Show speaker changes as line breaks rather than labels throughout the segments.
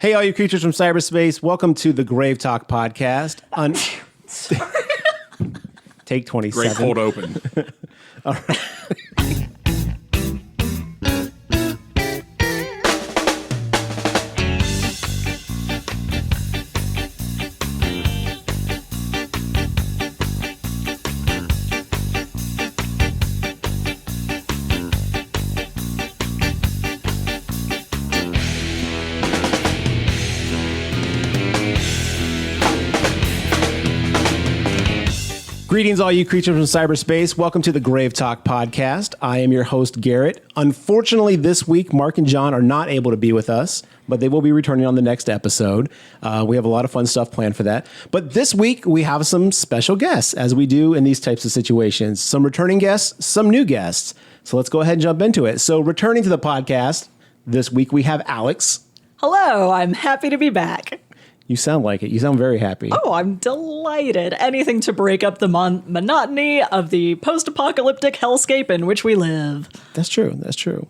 Hey, all you creatures from cyberspace, welcome to the GraveTalk podcast. Take 27.
Great cold open.
All right. Greetings, all you creatures from cyberspace. Welcome to the GraveTalk podcast. I am your host, Garrett. Unfortunately, this week, Mark and John are not able to be with us, but they will be returning on the next episode. We have a lot of fun stuff planned for that. But this week, we have some special guests, as we do in these types of situations. Some returning guests, some new guests. So let's go ahead and jump into it. So returning to the podcast, this week we have Alex.
Hello, I'm happy to be back.
You sound like it. You sound very happy.
Oh, I'm delighted. Anything to break up the monotony of the post-apocalyptic hellscape in which we live.
That's true. That's true.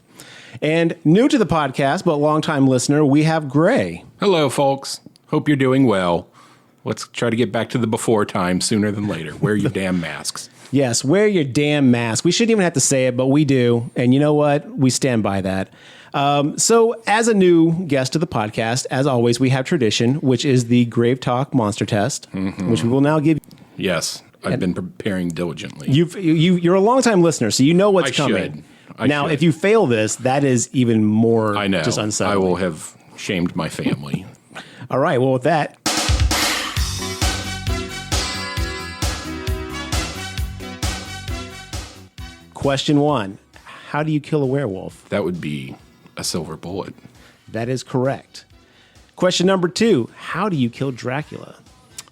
And new to the podcast, but longtime listener, we have Gray.
Hello, folks. Hope you're doing well. Let's try to get back to the before time sooner than later. Wear your damn masks.
Yes, wear your damn mask. We shouldn't even have to say it, but we do. And you know what? We stand by that. So as a new guest to the podcast, as always, we have tradition, which is the GraveTalk monster test, which we will now give you.
Yes, I've been preparing diligently.
You're a longtime listener, so you know what's coming. Now, if you fail this, that is even more just unsettling.
I will have shamed my family.
All right, well, with that. Question 1. How do you kill a werewolf?
That would be a silver bullet.
That is correct. Question number 2. How do you kill Dracula?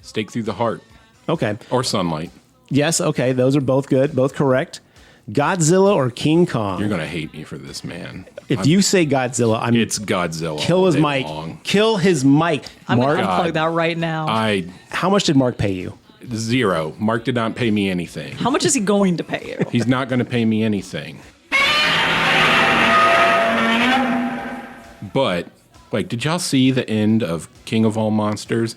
Stake through the heart.
Okay.
Or sunlight.
Yes, okay. Those are both good, both correct. Godzilla or King Kong?
You're going to hate me for this, man.
If you say Godzilla,
It's Godzilla.
Kill his mic.
Long.
Kill his mic.
I'm going to
Mark,
unplug that right now.
How much did Mark pay you?
0. Mark did not pay me anything.
How much is he going to pay you?
He's not going to pay me anything. But, did y'all see the end of King of All Monsters?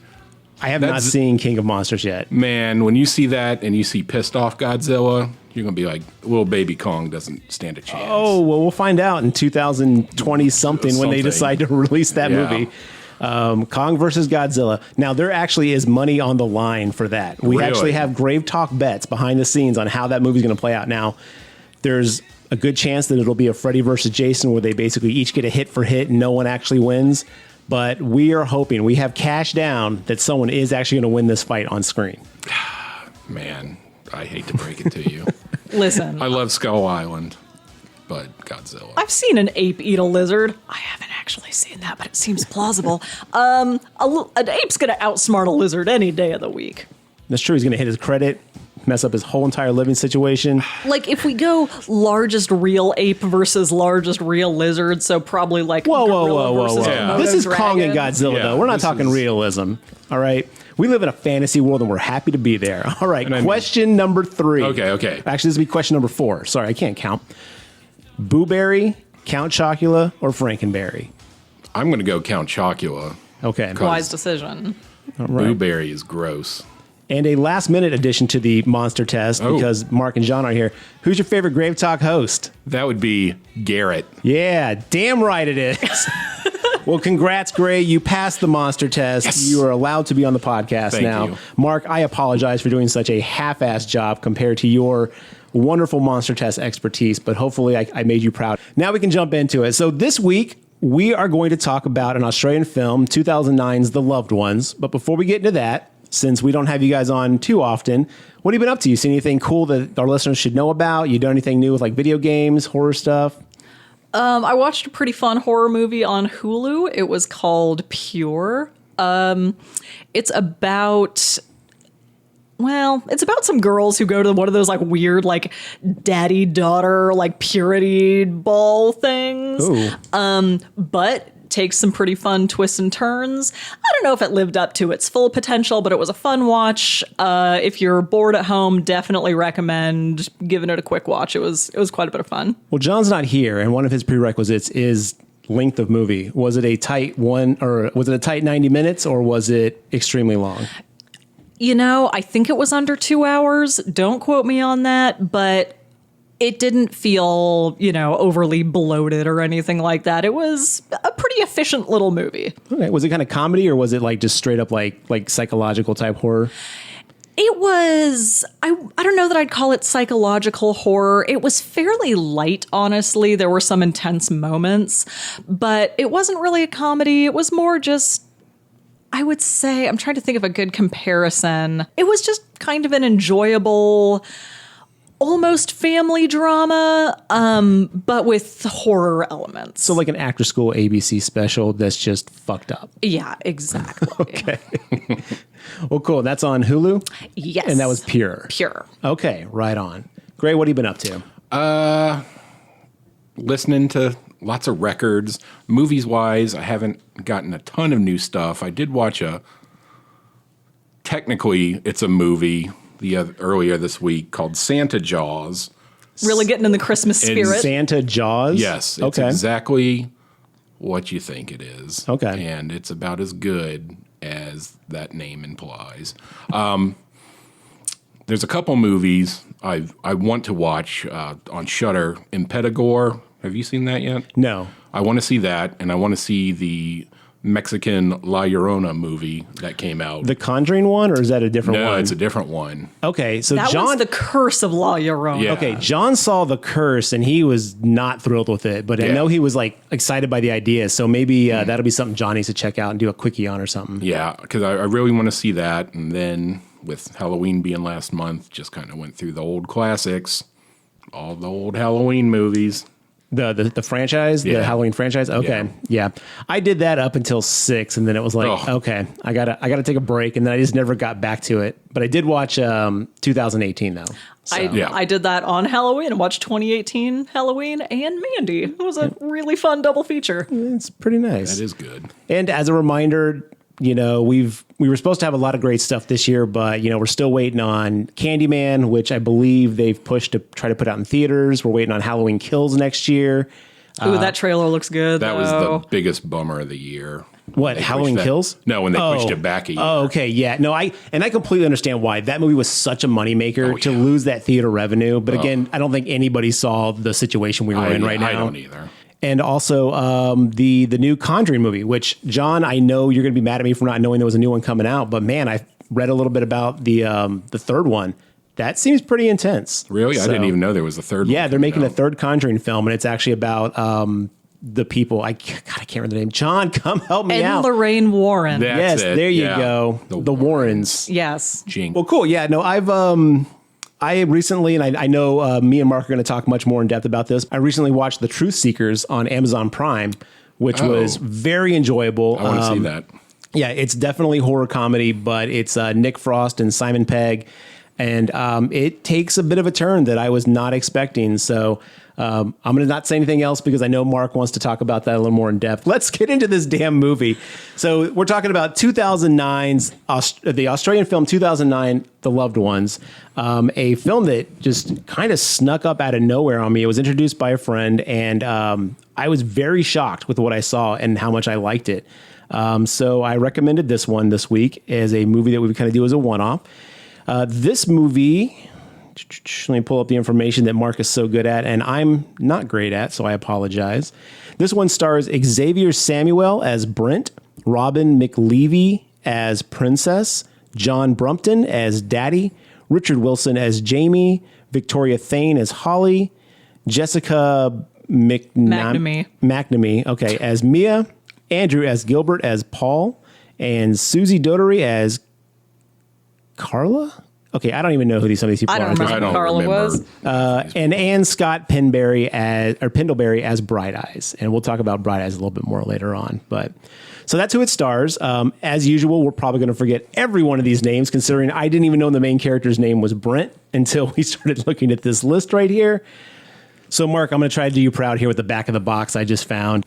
I have not seen King of Monsters yet.
Man, when you see that and you see pissed off Godzilla, you're going to be like, little baby Kong doesn't stand a chance.
Oh, well, we'll find out in 2020-something when they decide to release that movie. Kong versus Godzilla. Now, there actually is money on the line for that. We actually have GraveTalk bets behind the scenes on how that movie's going to play out. Now, there's a good chance that it'll be a Freddy versus Jason where they basically each get a hit for hit and no one actually wins. But we are hoping, we have cash down that someone is actually going to win this fight on screen.
Man, I hate to break it to you.
Listen.
I love Skull Island, but Godzilla.
I've seen an ape eat a lizard. I haven't actually seen that, but it seems plausible. An ape's going to outsmart a lizard any day of the week.
That's true. He's going to hit his credit, mess up his whole entire living situation.
Like, if we go largest real ape versus largest real lizard, so probably like
Whoa.
versus
Yeah.
This is
dragon.
Kong and Godzilla,
Yeah,
though. We're not
this
talking
is-
realism. All right. We live in a fantasy world, and we're happy to be there. All right. Question number 3.
Okay.
Actually, this will be question number 4. Sorry, I can't count. Booberry, Count Chocula, or Frankenberry?
I'm going to go Count Chocula.
Okay.
Wise decision.
All right.
Blueberry is gross.
And a last-minute addition to the monster test, because Mark and John are here. Who's your favorite GraveTalk host?
That would be Garrett.
Yeah, damn right it is. Well, congrats, Gray. You passed the monster test.
Yes.
You are allowed to be on the podcast
Thank
now.
you.
Mark, I apologize for doing such a half-assed job compared to your wonderful monster test expertise, but hopefully I made you proud. Now we can jump into it. So this week, we are going to talk about an Australian film, 2009's The Loved Ones. But before we get into that, since we don't have you guys on too often, what have you been up to? You seen anything cool that our listeners should know about? You done anything new with like video games, horror stuff?
I watched a pretty fun horror movie on Hulu. It was called Pure. It's about some girls who go to one of those like weird like daddy-daughter like purity ball things.
Ooh.
But takes some pretty fun twists and turns. I don't know if it lived up to its full potential, but it was a fun watch. If you're bored at home, definitely recommend giving it a quick watch. It was quite a bit of fun.
Well, John's not here, and one of his prerequisites is length of movie? Was it a tight 90 minutes, or was it extremely long?
I think it was under 2 hours. Don't quote me on that, but it didn't feel, overly bloated or anything like that. It was a pretty efficient little movie.
Okay. Was it kind of comedy, or was it like just straight up like psychological type horror?
It was, I don't know that I'd call it psychological horror. It was fairly light, honestly. There were some intense moments, but it wasn't really a comedy. It was more just, I would say, I'm trying to think of a good comparison. It was just kind of an enjoyable, almost family drama, but with horror elements.
So like an after school ABC special that's just fucked up.
Yeah, exactly.
Okay. Well, cool. That's on Hulu?
Yes.
And that was Pure.
Pure.
Okay, right on. Gray, what have you been up to?
Listening to lots of records. Movies-wise, I haven't gotten a ton of new stuff. I did watch technically, it's a movie earlier this week called Santa Jaws.
Really getting in the Christmas spirit.
Santa Jaws?
Yes, it's exactly what you think it is.
Okay.
And it's about as good as that name implies. There's a couple movies I want to watch on Shudder. Impetigore. Have you seen that yet?
No.
I want to see that, and I want to see the Mexican La Llorona movie that came out.
The Conjuring one, or is that a different one?
No, it's a different one.
Okay, so
That
John...
was The Curse of La Llorona.
Yeah.
Okay, John saw The Curse, and he was not thrilled with it, but I know he was like excited by the idea, so maybe that'll be something John needs to check out and do a quickie on or something.
Yeah, because I really want to see that, and then with Halloween being last month, just kind of went through the old classics, all the old Halloween movies.
The franchise, the Halloween franchise. Okay, yeah. I did that up until 6, and then it was like, okay, I gotta take a break, and then I just never got back to it. But I did watch 2018 though. So.
I did that on Halloween and watched 2018 Halloween and Mandy. It was a really fun double feature.
It's pretty nice.
That is good.
And as a reminder, we were supposed to have a lot of great stuff this year, but we're still waiting on Candyman, which I believe they've pushed to try to put out in theaters. We're waiting on Halloween Kills next year.
Ooh, that trailer looks good.
That was the biggest bummer of the year.
What, Halloween Kills?
No, when they pushed it back a year.
Oh, okay, yeah. No, I completely understand why. That movie was such a moneymaker to lose that theater revenue. But again, I don't think anybody saw the situation we were in right now.
I don't either.
And also the new Conjuring movie, which, John, I know you're going to be mad at me for not knowing there was a new one coming out. But man, I read a little bit about the third one. That seems pretty intense.
Really? I didn't even know there was a third one.
Yeah, they're making a third Conjuring film, and it's actually about the people. I can't remember the name. John, come help me out.
And Lorraine Warren.
That's it.
There you
Yeah.
go. The Warrens.
Yes.
Jink.
Well, cool. Yeah, no, I recently, and I know me and Mark are going to talk much more in depth about this. I recently watched The Truth Seekers on Amazon Prime, which was very enjoyable.
I want to see that.
Yeah, it's definitely horror comedy, but it's Nick Frost and Simon Pegg, and it takes a bit of a turn that I was not expecting. So I'm going to not say anything else because I know Mark wants to talk about that a little more in depth. Let's get into this damn movie. So we're talking about 2009's the Australian film 2009, The Loved Ones, a film that just kind of snuck up out of nowhere on me. It was introduced by a friend, and I was very shocked with what I saw and how much I liked it. So I recommended this one this week as a movie that we kind of do as a one-off. This movie, let me pull up the information that Mark is so good at, and I'm not great at, so I apologize. This one stars Xavier Samuel as Brent, Robin McLeavy as Princess, John Brumpton as Daddy, Richard Wilson as Jamie, Victoria Thane as Holly, Jessica McNamee, okay, as Mia, Andrew as Gilbert as Paul, and Susie Dotery as Carla? Okay, I don't even know who some of these people
I don't
are.
remember who Carla was.
And Anne Scott Pendlebury as Bright Eyes. And we'll talk about Bright Eyes a little bit more later on. But so that's who it stars. As usual, we're probably going to forget every one of these names, considering I didn't even know the main character's name was Brent until we started looking at this list right here. So, Mark, I'm going to try to do you proud here with the back of the box I just found.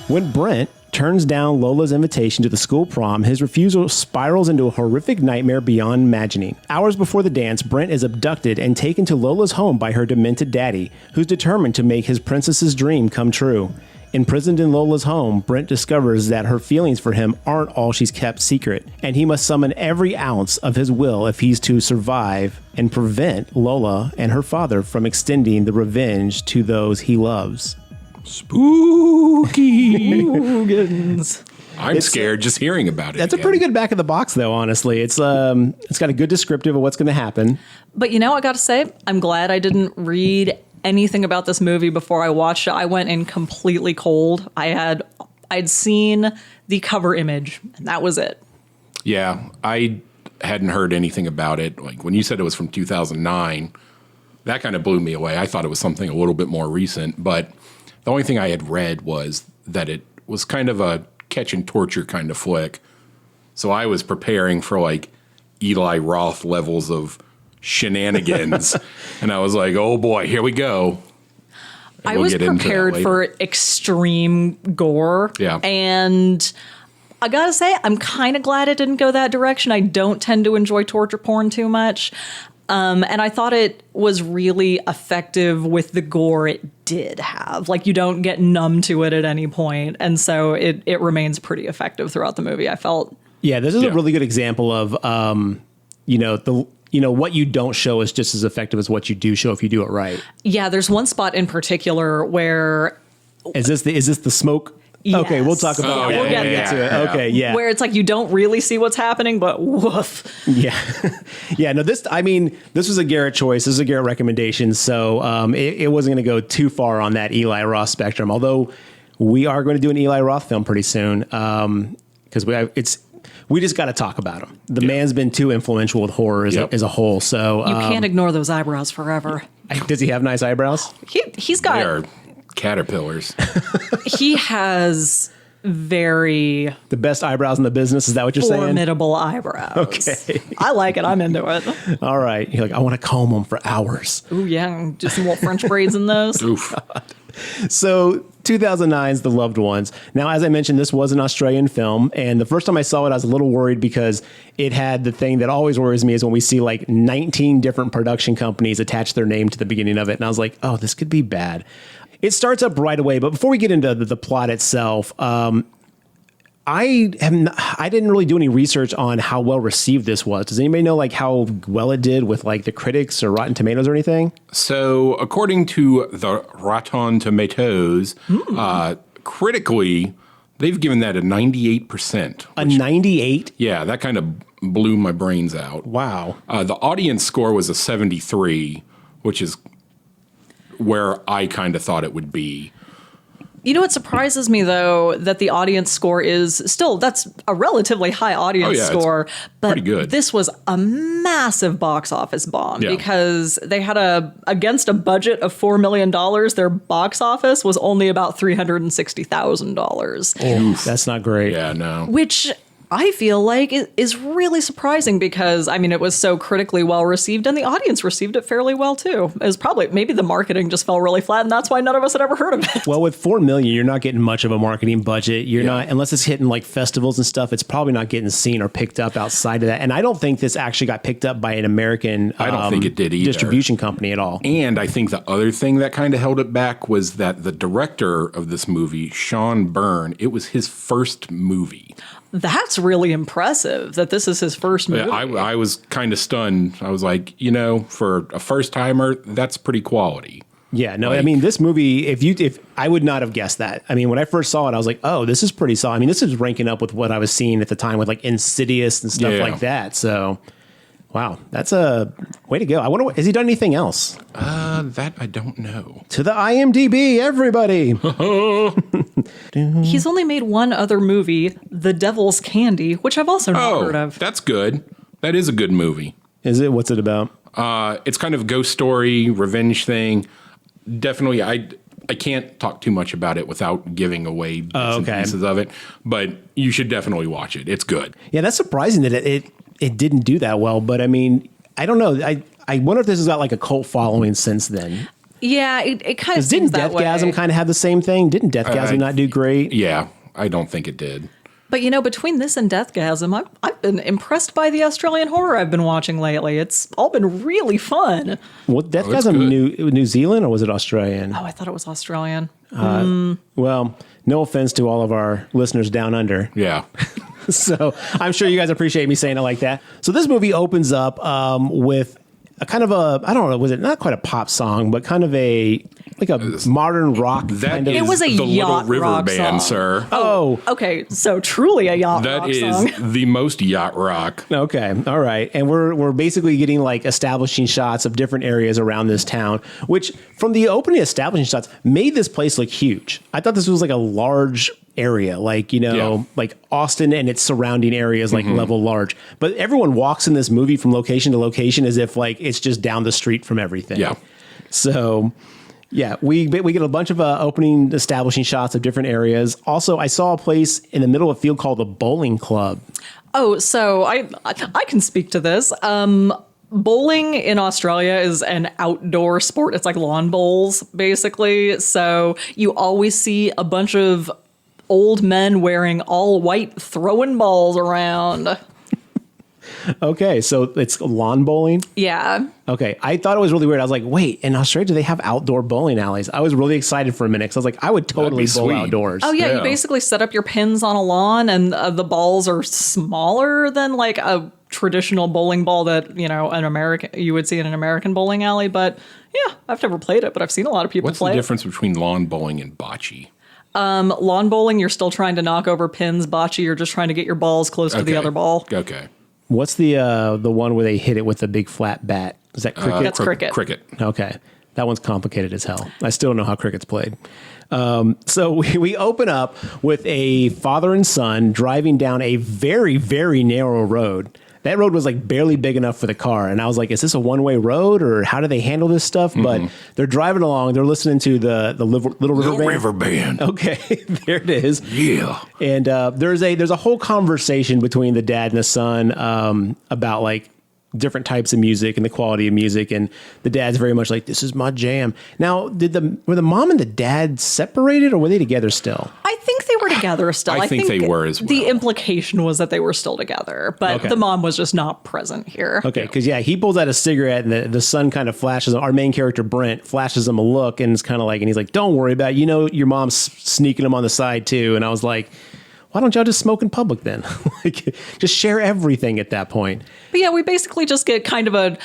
When Brent turns down Lola's invitation to the school prom, his refusal spirals into a horrific nightmare beyond imagining. Hours before the dance, Brent is abducted and taken to Lola's home by her demented daddy, who's determined to make his princess's dream come true. Imprisoned in Lola's home, Brent discovers that her feelings for him aren't all she's kept secret, and he must summon every ounce of his will if he's to survive and prevent Lola and her father from extending the revenge to those he loves.
Spooky.
Goodness.
I'm scared just hearing about it.
That's a pretty good back of the box, though, honestly. It's got a good descriptive of what's going to happen.
But I got to say, I'm glad I didn't read anything about this movie before I watched it. I went in completely cold. I'd seen the cover image, and that was it.
Yeah, I hadn't heard anything about it. Like when you said it was from 2009, that kind of blew me away. I thought it was something a little bit more recent, but the only thing I had read was that it was kind of a catch and torture kind of flick. So I was preparing for like Eli Roth levels of shenanigans. And I was like, oh boy, here we go. And
I was prepared for extreme gore.
Yeah.
And I gotta say, I'm kind of glad it didn't go that direction. I don't tend to enjoy torture porn too much. And I thought it was really effective with the gore it did have. Like, you don't get numb to it at any point. And so it remains pretty effective throughout the movie, I felt.
Yeah, this is a really good example of, what you don't show is just as effective as what you do show if you do it right.
Yeah, there's one spot in particular where...
Is this the smoke?
Yes.
Okay, we'll talk about it.
We'll get
into it. Okay, yeah.
Where it's like you don't really see what's happening, but woof.
Yeah. Yeah, no, this was a Garrett choice. This is a Garrett recommendation, so it wasn't going to go too far on that Eli Roth spectrum, although we are going to do an Eli Roth film pretty soon because we just got to talk about him. The man's been too influential with horror as a whole, so...
You can't ignore those eyebrows forever.
Does he have nice eyebrows?
He's got...
They are caterpillars.
He has very...
The best eyebrows in the business, is that what you're saying?
Formidable eyebrows.
Okay.
I like it. I'm into it.
All right. You're like, I want to comb them for hours.
Ooh, yeah. Just some little French braids in those.
Oof.
So 2009's The Loved Ones. Now, as I mentioned, this was an Australian film. And the first time I saw it, I was a little worried because it had the thing that always worries me is when we see like 19 different production companies attach their name to the beginning of it. And I was like, oh, this could be bad. It starts up right away. But before we get into the plot itself, I didn't really do any research on how well received this was. Does anybody know like how well it did with like the critics or Rotten Tomatoes or anything?
So according to the Rotten Tomatoes, critically, they've given that a 98%.
A 98?
Yeah, that kind of blew my brains out.
Wow.
The audience score was a 73, which is where I kind of thought it would be.
You know what surprises me, though, that the audience score is still, that's a relatively high audience score. But
pretty good.
This was a massive box office bomb because they had against a budget of $4 million, their box office was only about $360,000.
Oh, that's not great.
Yeah, no.
Which I feel like is really surprising because, I mean, it was so critically well received and the audience received it fairly well, too. It was probably, maybe the marketing just fell really flat and that's why none of us had ever heard of it.
Well, with $4 million, you're not getting much of a marketing budget. You're not, unless it's hitting like festivals and stuff, it's probably not getting seen or picked up outside of that. And I don't think this actually got picked up by an American
I don't think it did either.
Distribution company at all.
And I think the other thing that kind of held it back was that the director of this movie, Sean Byrne, it was his first movie.
That's really impressive that this is his first movie.
I was kind of stunned. I was like, for a first timer, that's pretty quality.
Yeah, no, I mean, this movie, if I would not have guessed that. I mean, when I first saw it, I was like, oh, this is pretty solid. I mean, this is ranking up with what I was seeing at the time with like Insidious and stuff like that. So, wow, that's a way to go. I wonder, has he done anything else?
That I don't know.
To the IMDb, everybody.
He's only made one other movie, The Devil's Candy, which I've also not heard of.
That's good. That is a good movie.
Is it? What's it about?
It's kind of a ghost story, revenge thing. Definitely, I can't talk too much about it without giving away bits and pieces of it, but you should definitely watch it. It's good.
Yeah, that's surprising that it didn't do that well, but I mean, I don't know. I wonder if this has got like a cult following since then.
Yeah, it kind of seems
didn't
that way.
Deathgasm kind of have the same thing? Didn't Deathgasm not do great?
Yeah, I don't think it did.
But between this and Deathgasm, I've been impressed by the Australian horror I've been watching lately. It's all been really fun.
Well, Deathgasm, New Zealand, or was it Australian?
Oh, I thought it was Australian.
Well, no offense to all of our listeners down under.
Yeah.
So I'm sure you guys appreciate me saying it like that. So this movie opens up with a kind of I don't know, was it not quite a pop song, but kind of a modern rock kind of.
It was a
the
yacht
Little River
rock
Band,
song.
sir.
Oh,
Okay, so truly a yacht
That
rock
is
song.
the most yacht rock.
okay. All right. And we're basically getting like establishing shots of different areas around this town, which from the opening establishing shots made this place look huge. I thought this was like a large area, like, like Austin and its surrounding areas, like level large. But everyone walks in this movie from location to location as if like it's just down the street from everything.
Yeah.
So yeah, we get a bunch of opening establishing shots of different areas. Also, I saw a place in the middle of a field called the Bowling Club.
Oh, so I can speak to this. Bowling in Australia is an outdoor sport. It's like lawn bowls, basically. So you always see a bunch of old men wearing all white throwing balls around.
Okay, so it's lawn bowling.
Yeah.
Okay, I thought it was really weird. I was like, wait, in Australia, do they have outdoor bowling alleys? I was really excited for a minute because I was like, I would totally
be
bowl
sweet.
outdoors.
Oh, yeah.
Yeah.
You basically set up your pins on a lawn, and the balls are smaller than like a traditional bowling ball that, you would see in an American bowling alley. But yeah, I've never played it, but I've seen a lot of people
What's
play
the
it.
difference between lawn bowling and bocce?
Lawn bowling, you're still trying to knock over pins. Bocce, you're just trying to get your balls close to the other ball.
Okay.
What's the one where they hit it with a big flat bat? Is that cricket?
That's cricket.
Cricket.
Okay. That one's complicated as hell. I still don't know how cricket's played. So we open up with a father and son driving down a very, very narrow road. That road was like barely big enough for the car. And I was like, is this a one-way road or how do they handle this stuff? But they're driving along. They're listening to the Little River Band.
Band.
Okay, there it is.
Yeah.
And there's a whole conversation between the dad and the son about like different types of music and the quality of music. And the dad's very much like, this is my jam. Now, were the mom and the dad separated or were they together still?
I think they were together still.
I think they were as well.
The implication was that they were still together, but
Okay.
the mom was just not present here.
Okay, because he pulls out a cigarette and the son kind of flashes. Our main character Brent flashes him a look and it's kind of like, and he's like, "Don't worry about it. Your mom's sneaking him on the side too." And I was like, "Why don't y'all just smoke in public then? Like, just share everything at that point."
But yeah, we basically just get kind of a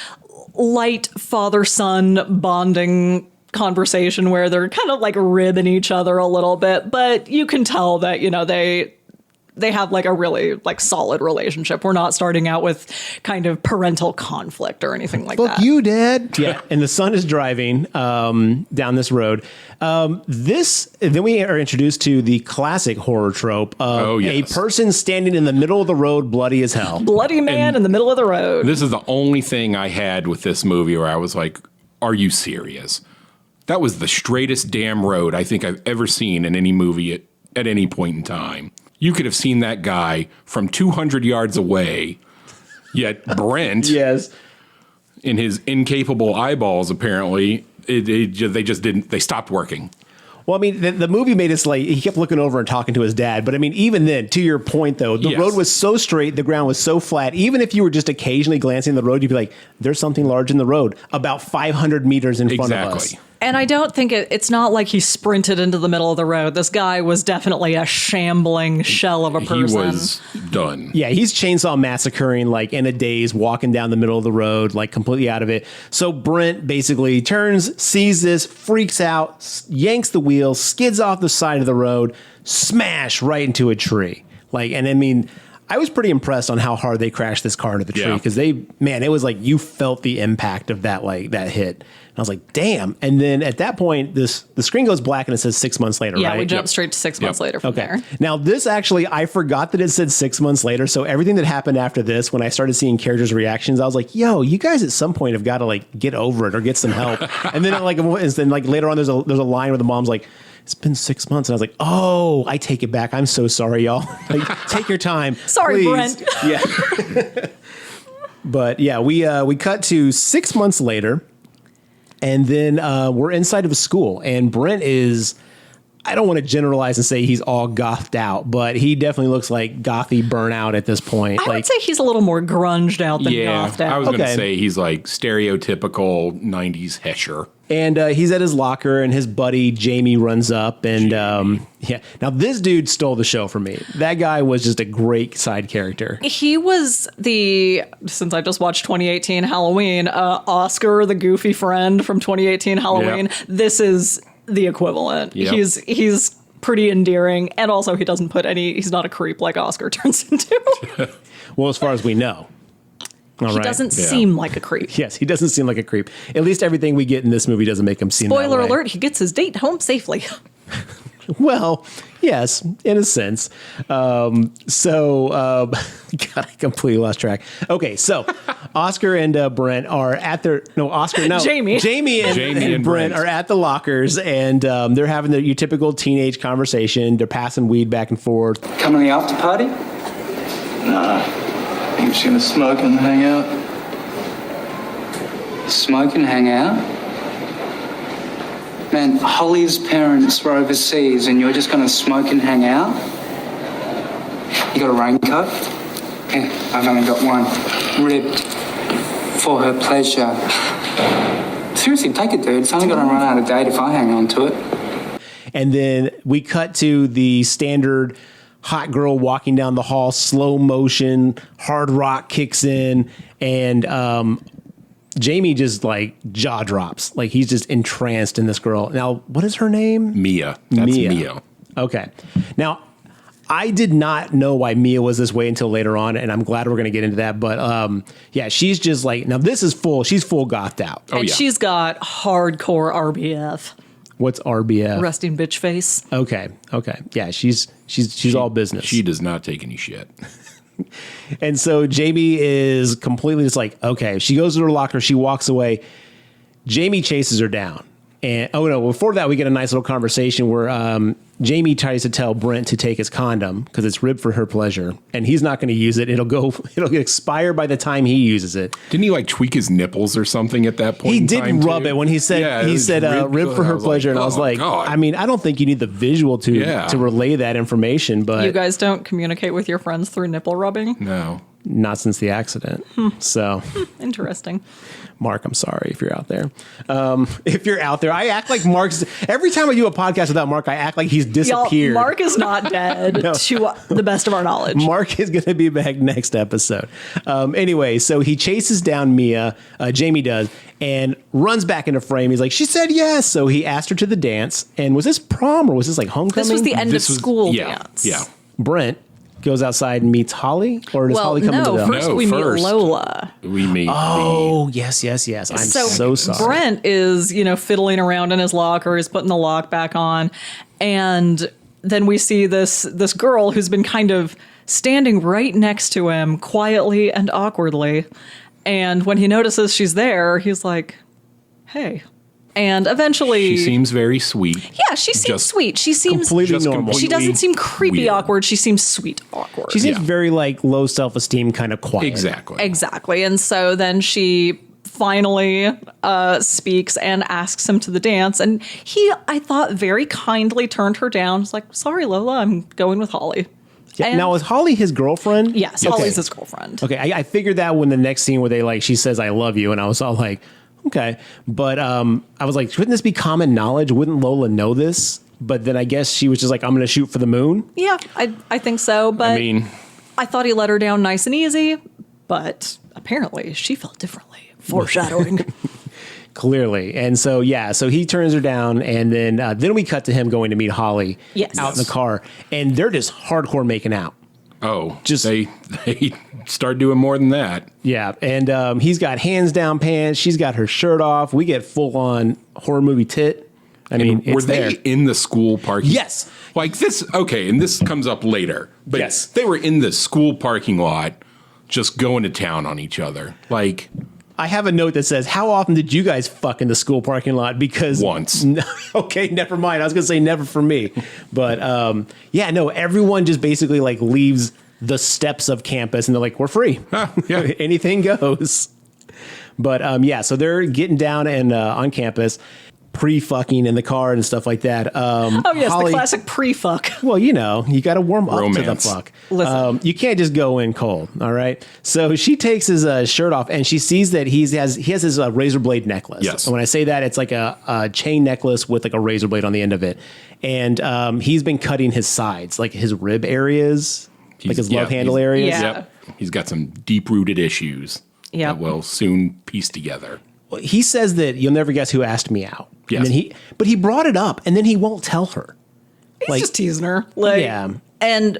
light father-son bonding conversation where they're kind of like ribbing each other a little bit, but you can tell that, they have like a really like solid relationship. We're not starting out with kind of parental conflict or anything like
Fuck
that.
you, Dad. Yeah, and the son is driving down this road. Then we are introduced to the classic horror trope of a person standing in the middle of the road, bloody as hell.
Bloody man in the middle of the road.
This is the only thing I had with this movie where I was like, are you serious? That was the straightest damn road I think I've ever seen in any movie at any point in time. You could have seen that guy from 200 yards away, yet Brent,
Yes.
in his incapable eyeballs, apparently, they just didn't, they stopped working.
Well, I mean, the movie made us like, he kept looking over and talking to his dad. But I mean, even then, to your point, though, the
Yes.
road was so straight, the ground was so flat. Even if you were just occasionally glancing at the road, you'd be like, there's something large in the road about 500 meters in front of us.
Exactly.
And I don't think it's not like he sprinted into the middle of the road. This guy was definitely a shambling shell of a person.
He was done.
Yeah, he's chainsaw massacring like in a daze, walking down the middle of the road, like completely out of it. So Brent basically turns, sees this, freaks out, yanks the wheel, skids off the side of the road, smash right into a tree. And I mean, I was pretty impressed on how hard they crashed this car into the tree because it was like you felt the impact of that hit. And I was like, damn. And then at that point, the screen goes black and it says 6 months later,
Yeah,
right?
we jumped straight to 6 months later from there.
Now, this actually, I forgot that it said 6 months later. So everything that happened after this, when I started seeing characters' reactions, I was like, yo, you guys at some point have got to like get over it or get some help. And then later on, there's a line where the mom's like, it's been 6 months. And I was like, oh, I take it back. I'm so sorry, y'all. Like, take your time.
Sorry,
please.
Brent.
Yeah. But yeah, we cut to 6 months later. And then we're inside of a school, and Brent is, I don't want to generalize and say he's all gothed out, but he definitely looks like gothy burnout at this point.
I would say he's a little more grunged out than gothed out.
I was going to say he's like stereotypical 90s Hesher.
And he's at his locker, and his buddy Jamie runs up, and now this dude stole the show from me. That guy was just a great side character.
He was since I just watched 2018 Halloween, Oscar, the goofy friend from 2018 Halloween.
Yeah.
This is the equivalent.
Yep.
He's pretty endearing, and also he's not a creep like Oscar turns into.
Well, as far as we know.
He doesn't seem like a creep.
Yes, he doesn't seem like a creep. At least everything we get in this movie doesn't make him seem
Spoiler
that way.
alert, he gets his date home safely.
Well, yes, in a sense. God, I completely lost track. Okay, so Oscar and Brent are at
Jamie.
Jamie and Brent are at the lockers, and they're having your typical teenage conversation. They're passing weed back and forth.
Coming to the after party?
Nah. I'm just gonna smoke and hang out.
Smoke and hang out? Man, Holly's parents were overseas and you're just gonna smoke and hang out? You got a raincoat? Yeah, I've only got one. Ripped. For her pleasure. Seriously, take it, dude. It's only gonna run out of date if I hang on to it.
And then we cut to the standard hot girl walking down the hall, slow motion, hard rock kicks in, and Jamie just like jaw drops. Like he's just entranced in this girl. Now, what is her name?
Mia. That's Mia.
Okay. Now, I did not know why Mia was this way until later on, and I'm glad we're going to get into that. But yeah, she's just like, now this is full. She's full gothed out.
And she's got hardcore RBF.
What's RBF?
Resting bitch face.
Okay. Yeah, she's all business.
She does not take any shit.
And so Jamie is completely just like, okay, she goes to her locker, she walks away. Jamie chases her down. And before that, we get a nice little conversation where Jamie tries to tell Brent to take his condom because it's ribbed for her pleasure, and he's not going to use it. It'll expire by the time he uses it.
Didn't he like tweak his nipples or something at that point?
He did rub it when he said ribbed for her pleasure, and I was like,
God.
I mean, I don't think you need the visual to relay that information, but
you guys don't communicate with your friends through nipple rubbing?
No.
Not since the accident. So
interesting.
Mark, I'm sorry if you're out there. If you're out there, I act like Mark's. Every time I do a podcast without Mark, I act like he's disappeared.
Mark is not dead,
No.
to the best of our knowledge.
Mark is going to be back next episode. Anyway, so he chases down Mia, Jamie does, and runs back into frame. He's like, she said yes. So he asked her to the dance. And was this prom or was this like homecoming?
This was the end of school
yeah,
dance.
Yeah.
Brent goes outside and meets Holly, or does Holly come into the
first we meet Lola.
We meet
yes. I'm so sorry.
Brent is, fiddling around in his locker, he's putting the lock back on, and then we see this girl who's been kind of standing right next to him quietly and awkwardly. And when he notices she's there, he's like, hey. And eventually...
She seems very sweet.
Yeah, she seems sweet. She seems...
completely normal.
She doesn't seem creepy
weird.
awkward. She seems sweet awkward.
She seems very like low self-esteem, kind of quiet.
Exactly.
And so then she finally speaks and asks him to the dance. And he, I thought, very kindly turned her down. He's like, sorry, Lola, I'm going with Holly.
Yeah, now, is Holly his girlfriend?
Yes, Holly's his girlfriend.
Okay, I figured that when the next scene where she says, I love you, and I was all like... Okay, but I was like, shouldn't this be common knowledge? Wouldn't Lola know this? But then I guess she was just like, I'm going to shoot for the moon.
Yeah, I think so. But
I mean,
I thought he let her down nice and easy. But apparently she felt differently. Foreshadowing.
Clearly. And so, so he turns her down. And then we cut to him going to meet Holly out in the car. And they're just hardcore making out.
Oh, just they start doing more than that.
Yeah, and he's got hands down pants. She's got her shirt off. We get full on horror movie tit. I mean,
were they in the school parking?
Yes.
Like this. Okay, and this comes up later. But yes, they were in the school parking lot, just going to town on each other. Like,
I have a note that says, how often did you guys fuck in the school parking lot? Because
once.
Okay, never mind. I was going to say never for me. But everyone just basically like leaves the steps of campus and they're like, we're free.
Yeah.
Anything goes. But so they're getting down and on campus. pre-fucking in the car and stuff like that.
Oh, yes, the classic pre-fuck.
Well, you got to warm up to the fuck.
Listen.
You can't just go in cold, all right? So she takes his shirt off, and she sees that he has his razor blade necklace.
Yes.
And when I say that, it's like a chain necklace with like a razor blade on the end of it. And he's been cutting his sides, like his rib areas, like his love handle areas.
Yeah.
Yep. He's got some deep-rooted issues that will soon piece together.
He says that you'll never guess who asked me out.
Yes.
And then but he brought it up, and then he won't tell her.
He's just teasing her.
Yeah.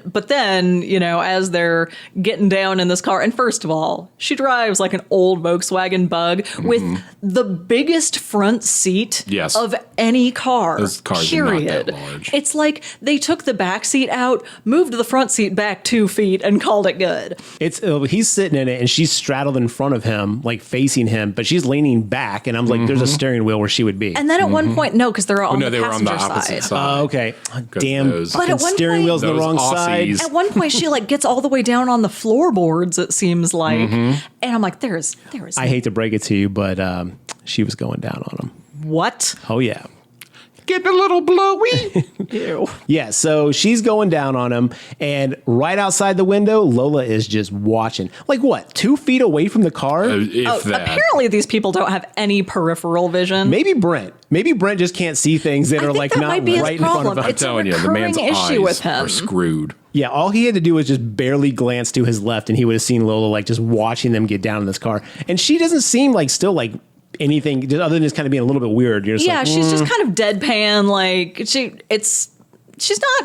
But then, as they're getting down in this car, and first of all, she drives like an old Volkswagen Bug with the biggest front seat of any car.
Those cars
period.
are not that large.
It's like they took the back seat out, moved the front seat back 2 feet, and called it good.
He's sitting in it, and she's straddled in front of him, like facing him, but she's leaning back, and I'm like, there's a steering wheel where she would be.
And then at one point, no, because they're on the
they were on the
passenger
opposite
side.
side.
Okay. Damn.
But at one
steering
point-
wheel's the wrong side.
Aussies.
At one point, she like gets all the way down on the floorboards. It seems like, and I'm like, "There's."
I hate to break it to you, but she was going down on him.
What?
Oh yeah.
Getting a little blowy.
Ew.
Yeah, so she's going down on him, and right outside the window, Lola is just watching. Like what, 2 feet away from the car?
If that.
Apparently, these people don't have any peripheral vision.
Maybe Brent just can't see things that
I
are
think
like
that
not
might be his
right in front of
problem.
him.
I'm
It's a
telling you, the
recurring
man's
issue
eyes
with him.
are screwed.
Yeah, all he had to do was just barely glance to his left, and he would have seen Lola like just watching them get down in this car. And she doesn't seem like still like anything just other than just kind of being a little bit weird. You're just
Yeah,
like,
she's just kind of deadpan. Like she's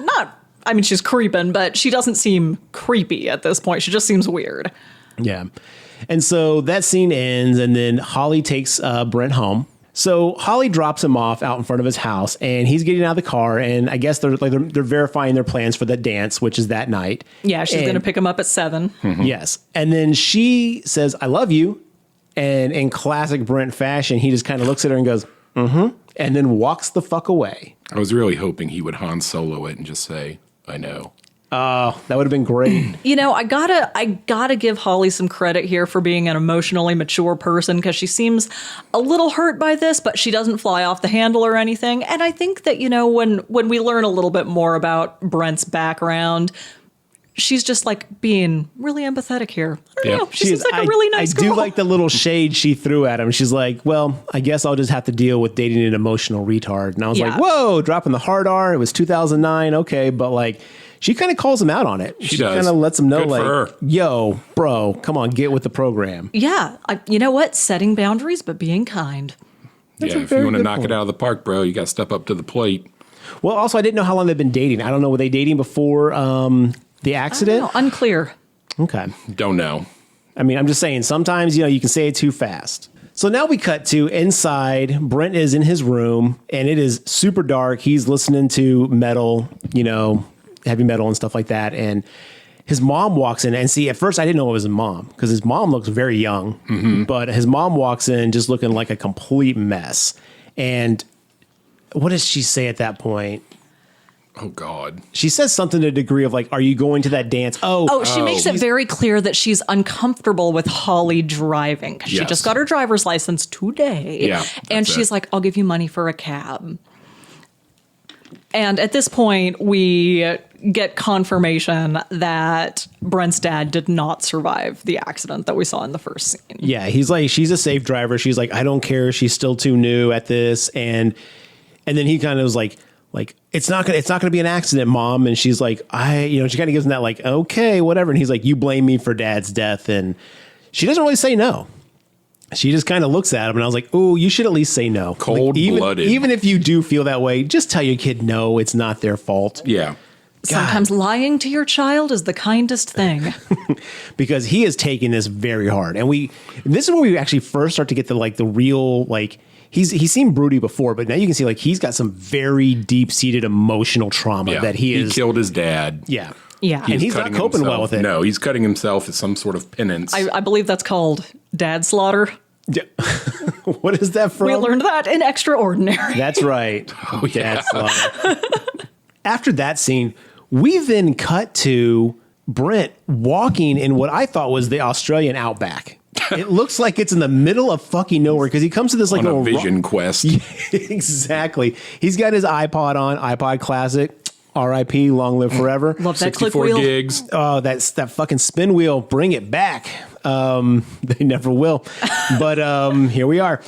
not. I mean, she's creeping, but she doesn't seem creepy at this point. She just seems weird.
Yeah. And so that scene ends, and then Holly takes Brent home. So Holly drops him off out in front of his house, and he's getting out of the car, and I guess they're verifying their plans for the dance, which is that night.
Yeah, she's going to pick him up at 7.
Yes. And then she says, "I love you." And in classic Brent fashion, he just kind of looks at her and goes, "Mm-hmm," and then walks the fuck away.
I was really hoping he would Han Solo it and just say, "I know."
That would have been great.
I gotta give Holly some credit here for being an emotionally mature person, because she seems a little hurt by this, but she doesn't fly off the handle or anything. And I think that, when we learn a little bit more about Brent's background, she's just like being really empathetic here. I don't know. She seems like a really nice girl.
I do like the little shade she threw at him. She's like, "Well, I guess I'll just have to deal with dating an emotional retard." And I was like, "Whoa, dropping the hard R." It was 2009. Okay. But like, she kind of calls him out on it. She
does.
kind of lets him know,
Good for her.
like, "Yo, bro, come on, get with the program."
Yeah. You know what? Setting boundaries, but being kind.
That's a
If
very
you want to
good
knock
point.
it out of the park, bro, you got to step up to the plate.
Well, also, I didn't know how long they've been dating. I don't know. Were they dating before the accident?
No, unclear.
Okay.
Don't know.
I mean, I'm just saying, sometimes, you can say it too fast. So now we cut to inside. Brent is in his room, and it is super dark. He's listening to metal, heavy metal and stuff like that. And his mom walks in, and see, at first I didn't know it was his mom, because his mom looks very young, but his mom walks in just looking like a complete mess. And what does she say at that point?
Oh, God.
She says something to the degree of like, "Are you going to that dance?"
Oh, she makes it very clear that she's uncomfortable with Holly driving, because she
Yes.
just got her driver's license today.
Yeah,
And
that's
she's
it.
like, "I'll give you money for a cab." And at this point, we get confirmation that Brent's dad did not survive the accident that we saw in the first scene.
Yeah, he's like, she's a safe driver. She's like, "I don't care. She's still too new at this." And then he kind of was like, it's not gonna be an accident, Mom. And she's like, she kind of gives him that like, "Okay, whatever." And he's like, "You blame me for Dad's death." And she doesn't really say no. She just kind of looks at him, and I was like, "Oh, you should at least say no."
Cold-blooded.
Even if you do feel that way, just tell your kid no, it's not their fault.
Yeah.
Sometimes lying to your child is the kindest thing.
Because he is taking this very hard. And this is where we actually first start to get the real, like, he's seen broody before, but now you can see like he's got some very deep-seated emotional trauma
Yeah.
that he
killed his dad.
Yeah.
Yeah.
And he's not
cutting
coping well
himself-
with it.
No, he's cutting himself as some sort of penance.
I believe that's called dad slaughter.
Yeah. What is that from?
We learned that in Extraordinary.
That's right.
Oh, yeah.
Dad's slaughter. After that scene, we then cut to Brent walking in what I thought was the Australian outback. It looks like it's in the middle of fucking nowhere because he comes to this like
On a
little
vision quest.
Exactly. He's got his iPod on, iPod Classic. R.I.P. Long live forever.
Love that click
64
wheel.
gigs.
Oh, that's that fucking spin wheel. Bring it back. They never will. But here we are.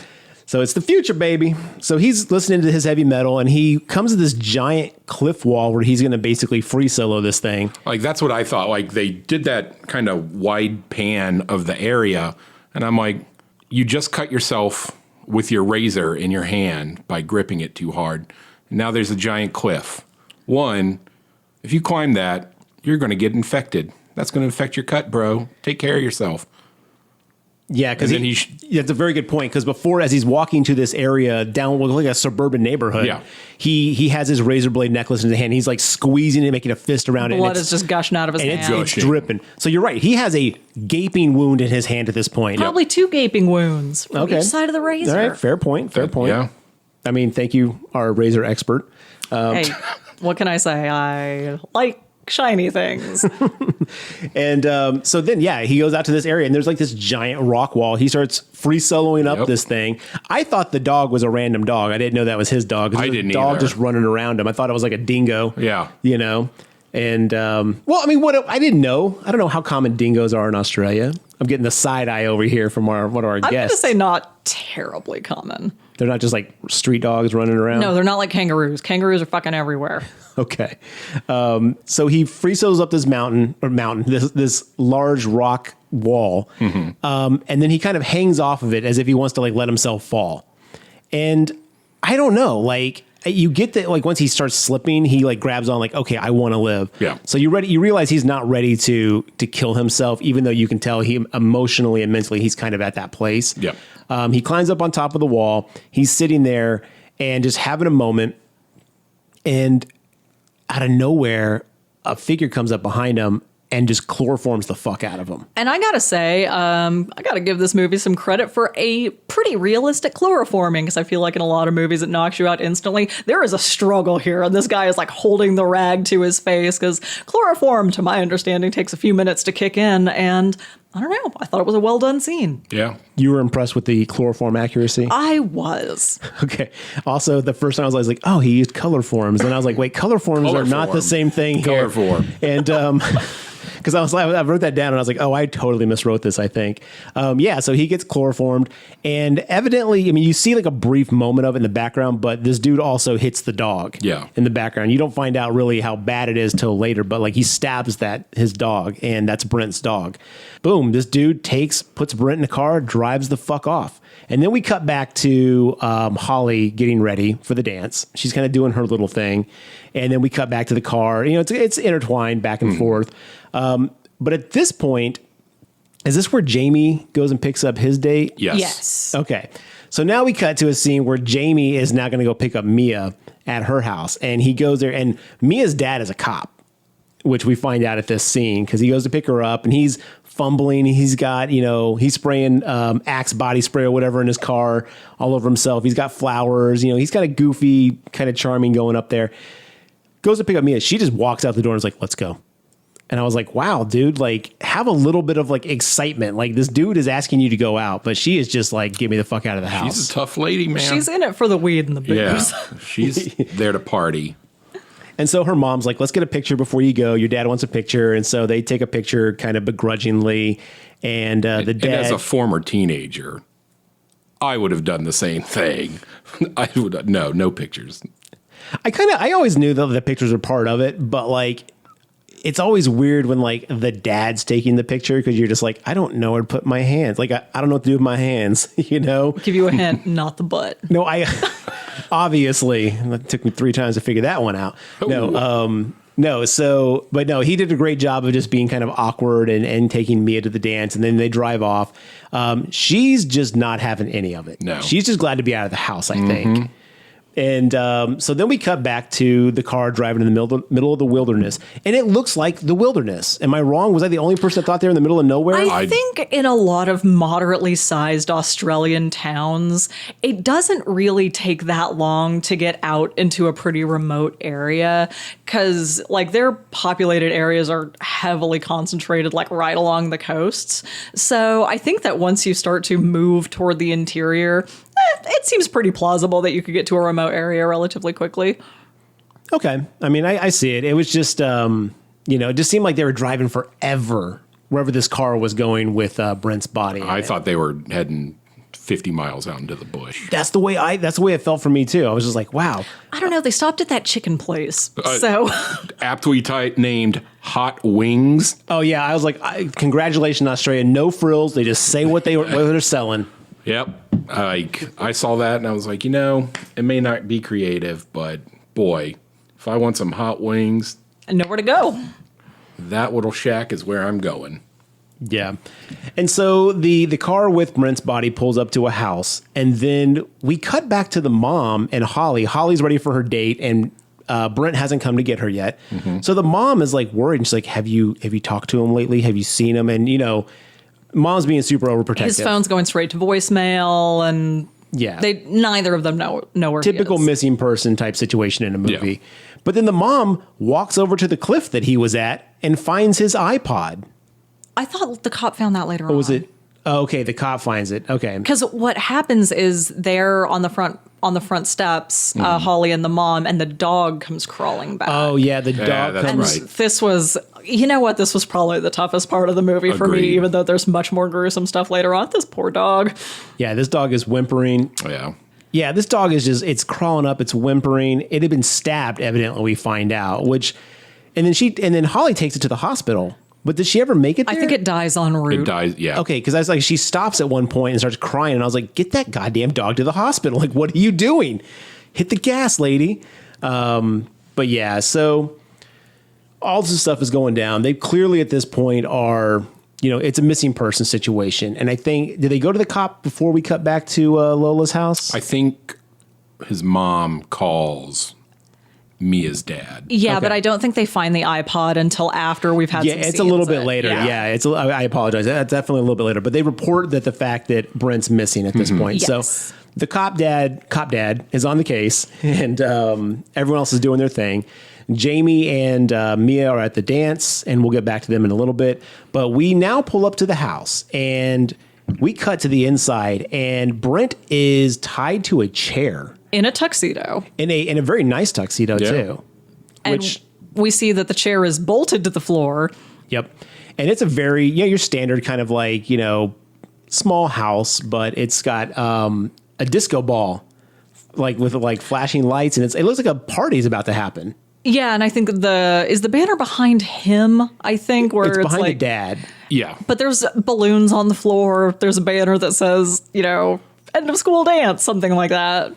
So it's the future, baby. So he's listening to his heavy metal, and he comes to this giant cliff wall where he's going to basically free solo this thing.
Like, that's what I thought. Like, they did that kind of wide pan of the area, and I'm like, you just cut yourself with your razor in your hand by gripping it too hard. Now there's a giant cliff. One, if you climb that, you're going to get infected. That's going to infect your cut, bro. Take care of yourself.
Yeah, because that's a very good point. Because before, as he's walking to this area down like a suburban neighborhood,
Yeah.
he has his razor blade necklace in his hand. He's like squeezing it, making a fist around it.
Blood is just gushing out of his
and
hand.
it's dripping. So you're right. He has a gaping wound in his hand at this point.
Probably 2 gaping wounds from each side of the razor.
All right, fair point. Fair point.
Yeah.
I mean, thank you, our razor expert.
Hey, what can I say? I like shiny things.
And so then, yeah, he goes out to this area, and there's like this giant rock wall. He starts free soloing up this thing. I thought the dog was a random dog. I didn't know that was his dog.
I didn't
dog
either.
just running around him. I thought it was like a dingo.
Yeah.
You know? And, well, I mean, what I didn't know. I don't know how common dingoes are in Australia. I'm getting the side eye over here from one of our
I'm going to
guests.
say not terribly common.
They're not just like street dogs running around.
No, they're not like kangaroos. Kangaroos are fucking everywhere.
Okay. So he free solos up this this large rock wall. And then he kind of hangs off of it as if he wants to like let himself fall. And I don't know, like you get that, like once he starts slipping, he like grabs on like, okay, I want to live.
Yeah.
So you realize he's not ready to kill himself, even though you can tell he emotionally and mentally, he's kind of at that place.
Yeah.
He climbs up on top of the wall. He's sitting there and just having a moment. And out of nowhere, a figure comes up behind him and just chloroforms the fuck out of him.
And I gotta say, I gotta give this movie some credit for a pretty realistic chloroforming, because I feel like in a lot of movies it knocks you out instantly. There is a struggle here, and this guy is like holding the rag to his face, because chloroform, to my understanding, takes a few minutes to kick in, and I don't know, I thought it was a well done scene.
Yeah.
You were impressed with the chloroform accuracy?
I was.
Okay. Also, the first time I was like, oh, he used color forms. And I was like, wait, color forms are not the
Colorform.
same thing here.
Color form.
And because I wrote that down and I was like, oh, I totally miswrote this, I think. Yeah, so he gets chloroformed. And evidently, I mean, you see like a brief moment of it in the background, but this dude also hits the dog in the background. You don't find out really how bad it is till later, but like he stabs his dog, and that's Brent's dog. Boom, this dude puts Brent in the car, drives the fuck off. And then we cut back to Holly getting ready for the dance. She's kind of doing her little thing. And then we cut back to the car. You know, it's intertwined back and forth. But at this point, is this where Jamie goes and picks up his date?
Yes.
Okay. So now we cut to a scene where Jamie is now going to go pick up Mia at her house. And he goes there, and Mia's dad is a cop, which we find out at this scene, because he goes to pick her up and he's fumbling. He's got, he's spraying Axe body spray or whatever in his car all over himself. He's got flowers, he's got a goofy, kind of charming going up there. Goes to pick up Mia. She just walks out the door and is like, let's go. And I was like, wow, dude, like have a little bit of like excitement. Like this dude is asking you to go out, but she is just like, get me the fuck out of the house.
She's a tough lady, man.
She's in it for the weed and the booze.
Yeah. She's there to party.
And so her mom's like, let's get a picture before you go. Your dad wants a picture. And so they take a picture kind of begrudgingly. And the dad.
And as a former teenager, I would have done the same thing. No pictures.
I always knew that the pictures are part of it, but like, it's always weird when like the dad's taking the picture, because you're just like, I don't know where to put my hands. Like, I don't know what to do with my hands,
Give you a hint, not the butt.
No, obviously, it took me 3 times to figure that one out. No, he did a great job of just being kind of awkward and taking Mia to the dance, and then they drive off. She's just not having any of it.
No.
She's just glad to be out of the house, I think. And so then we cut back to the car driving in the middle of the wilderness, and it looks like the wilderness. Am I wrong? Was I the only person that thought they were in the middle of nowhere?
I think in a lot of moderately sized Australian towns, it doesn't really take that long to get out into a pretty remote area because like their populated areas are heavily concentrated like right along the coasts. So I think that once you start to move toward the interior, it seems pretty plausible that you could get to a remote area relatively quickly.
Okay. I mean, I see it. It was just, it just seemed like they were driving forever wherever this car was going with Brent's body.
I thought they were heading 50 miles out into the bush.
That's the way it felt for me too. I was just like, wow.
I don't know. They stopped at that chicken place. So
aptly named Hot Wings.
Oh yeah. I was like, congratulations, Australia. No frills. They just say what they're selling.
Yep. I saw that and I was like, it may not be creative, but boy, if I want some hot wings,
and nowhere to go.
That little shack is where I'm going.
Yeah. And so the car with Brent's body pulls up to a house, and then we cut back to the mom and Holly. Holly's ready for her date, and Brent hasn't come to get her yet. Mm-hmm. So the mom is like worried, and she's like, have you talked to him lately? Have you seen him? And mom's being super overprotective.
His phone's going straight to voicemail, and neither of them know where
typical
he is.
Missing person type situation in a movie. Yeah. But then the mom walks over to the cliff that he was at and finds his iPod.
I thought the cop found that later on.
Or was it? Oh, okay, the cop finds it. Okay.
Because what happens is they're on the front steps, Holly and the mom, and the dog comes crawling back.
Oh yeah, the dog comes.
Right.
This was, this was probably the toughest part of the movie for me, even though there's much more gruesome stuff later on. This poor dog.
Yeah, this dog is whimpering.
Yeah.
Yeah, this dog is it's crawling up, it's whimpering. It had been stabbed, evidently, we find out, and then Holly takes it to the hospital. But did she ever make it there?
I think it dies en route.
It dies, yeah.
Okay, because I was like, she stops at one point and starts crying, and I was like, get that goddamn dog to the hospital. Like, what are you doing? Hit the gas, lady. But yeah, so all this stuff is going down. They clearly at this point are, it's a missing person situation. And I think, did they go to the cop before we cut back to Lola's house?
I think his mom calls Mia's dad.
Yeah,
Okay.
but I don't think they find the iPod until after we've had some
it's
scenes.
a little bit later.
Yeah.
I apologize. That's definitely a little bit later. But they report that the fact that Brent's missing at this point.
Yes.
So the cop dad is on the case, and everyone else is doing their thing. Jamie and Mia are at the dance, and we'll get back to them in a little bit. But we now pull up to the house, and we cut to the inside, and Brent is tied to a chair.
In a tuxedo.
In a very nice tuxedo, too.
And we see that the chair is bolted to the floor.
Yep. And it's a very, your standard kind of like, small house, but it's got a disco ball, like with like flashing lights, and it looks like a party's about to happen.
Yeah, and I think is the banner behind him, I think, where it's
behind
like
the dad.
Yeah.
But there's balloons on the floor. There's a banner that says, end of school dance, something like that.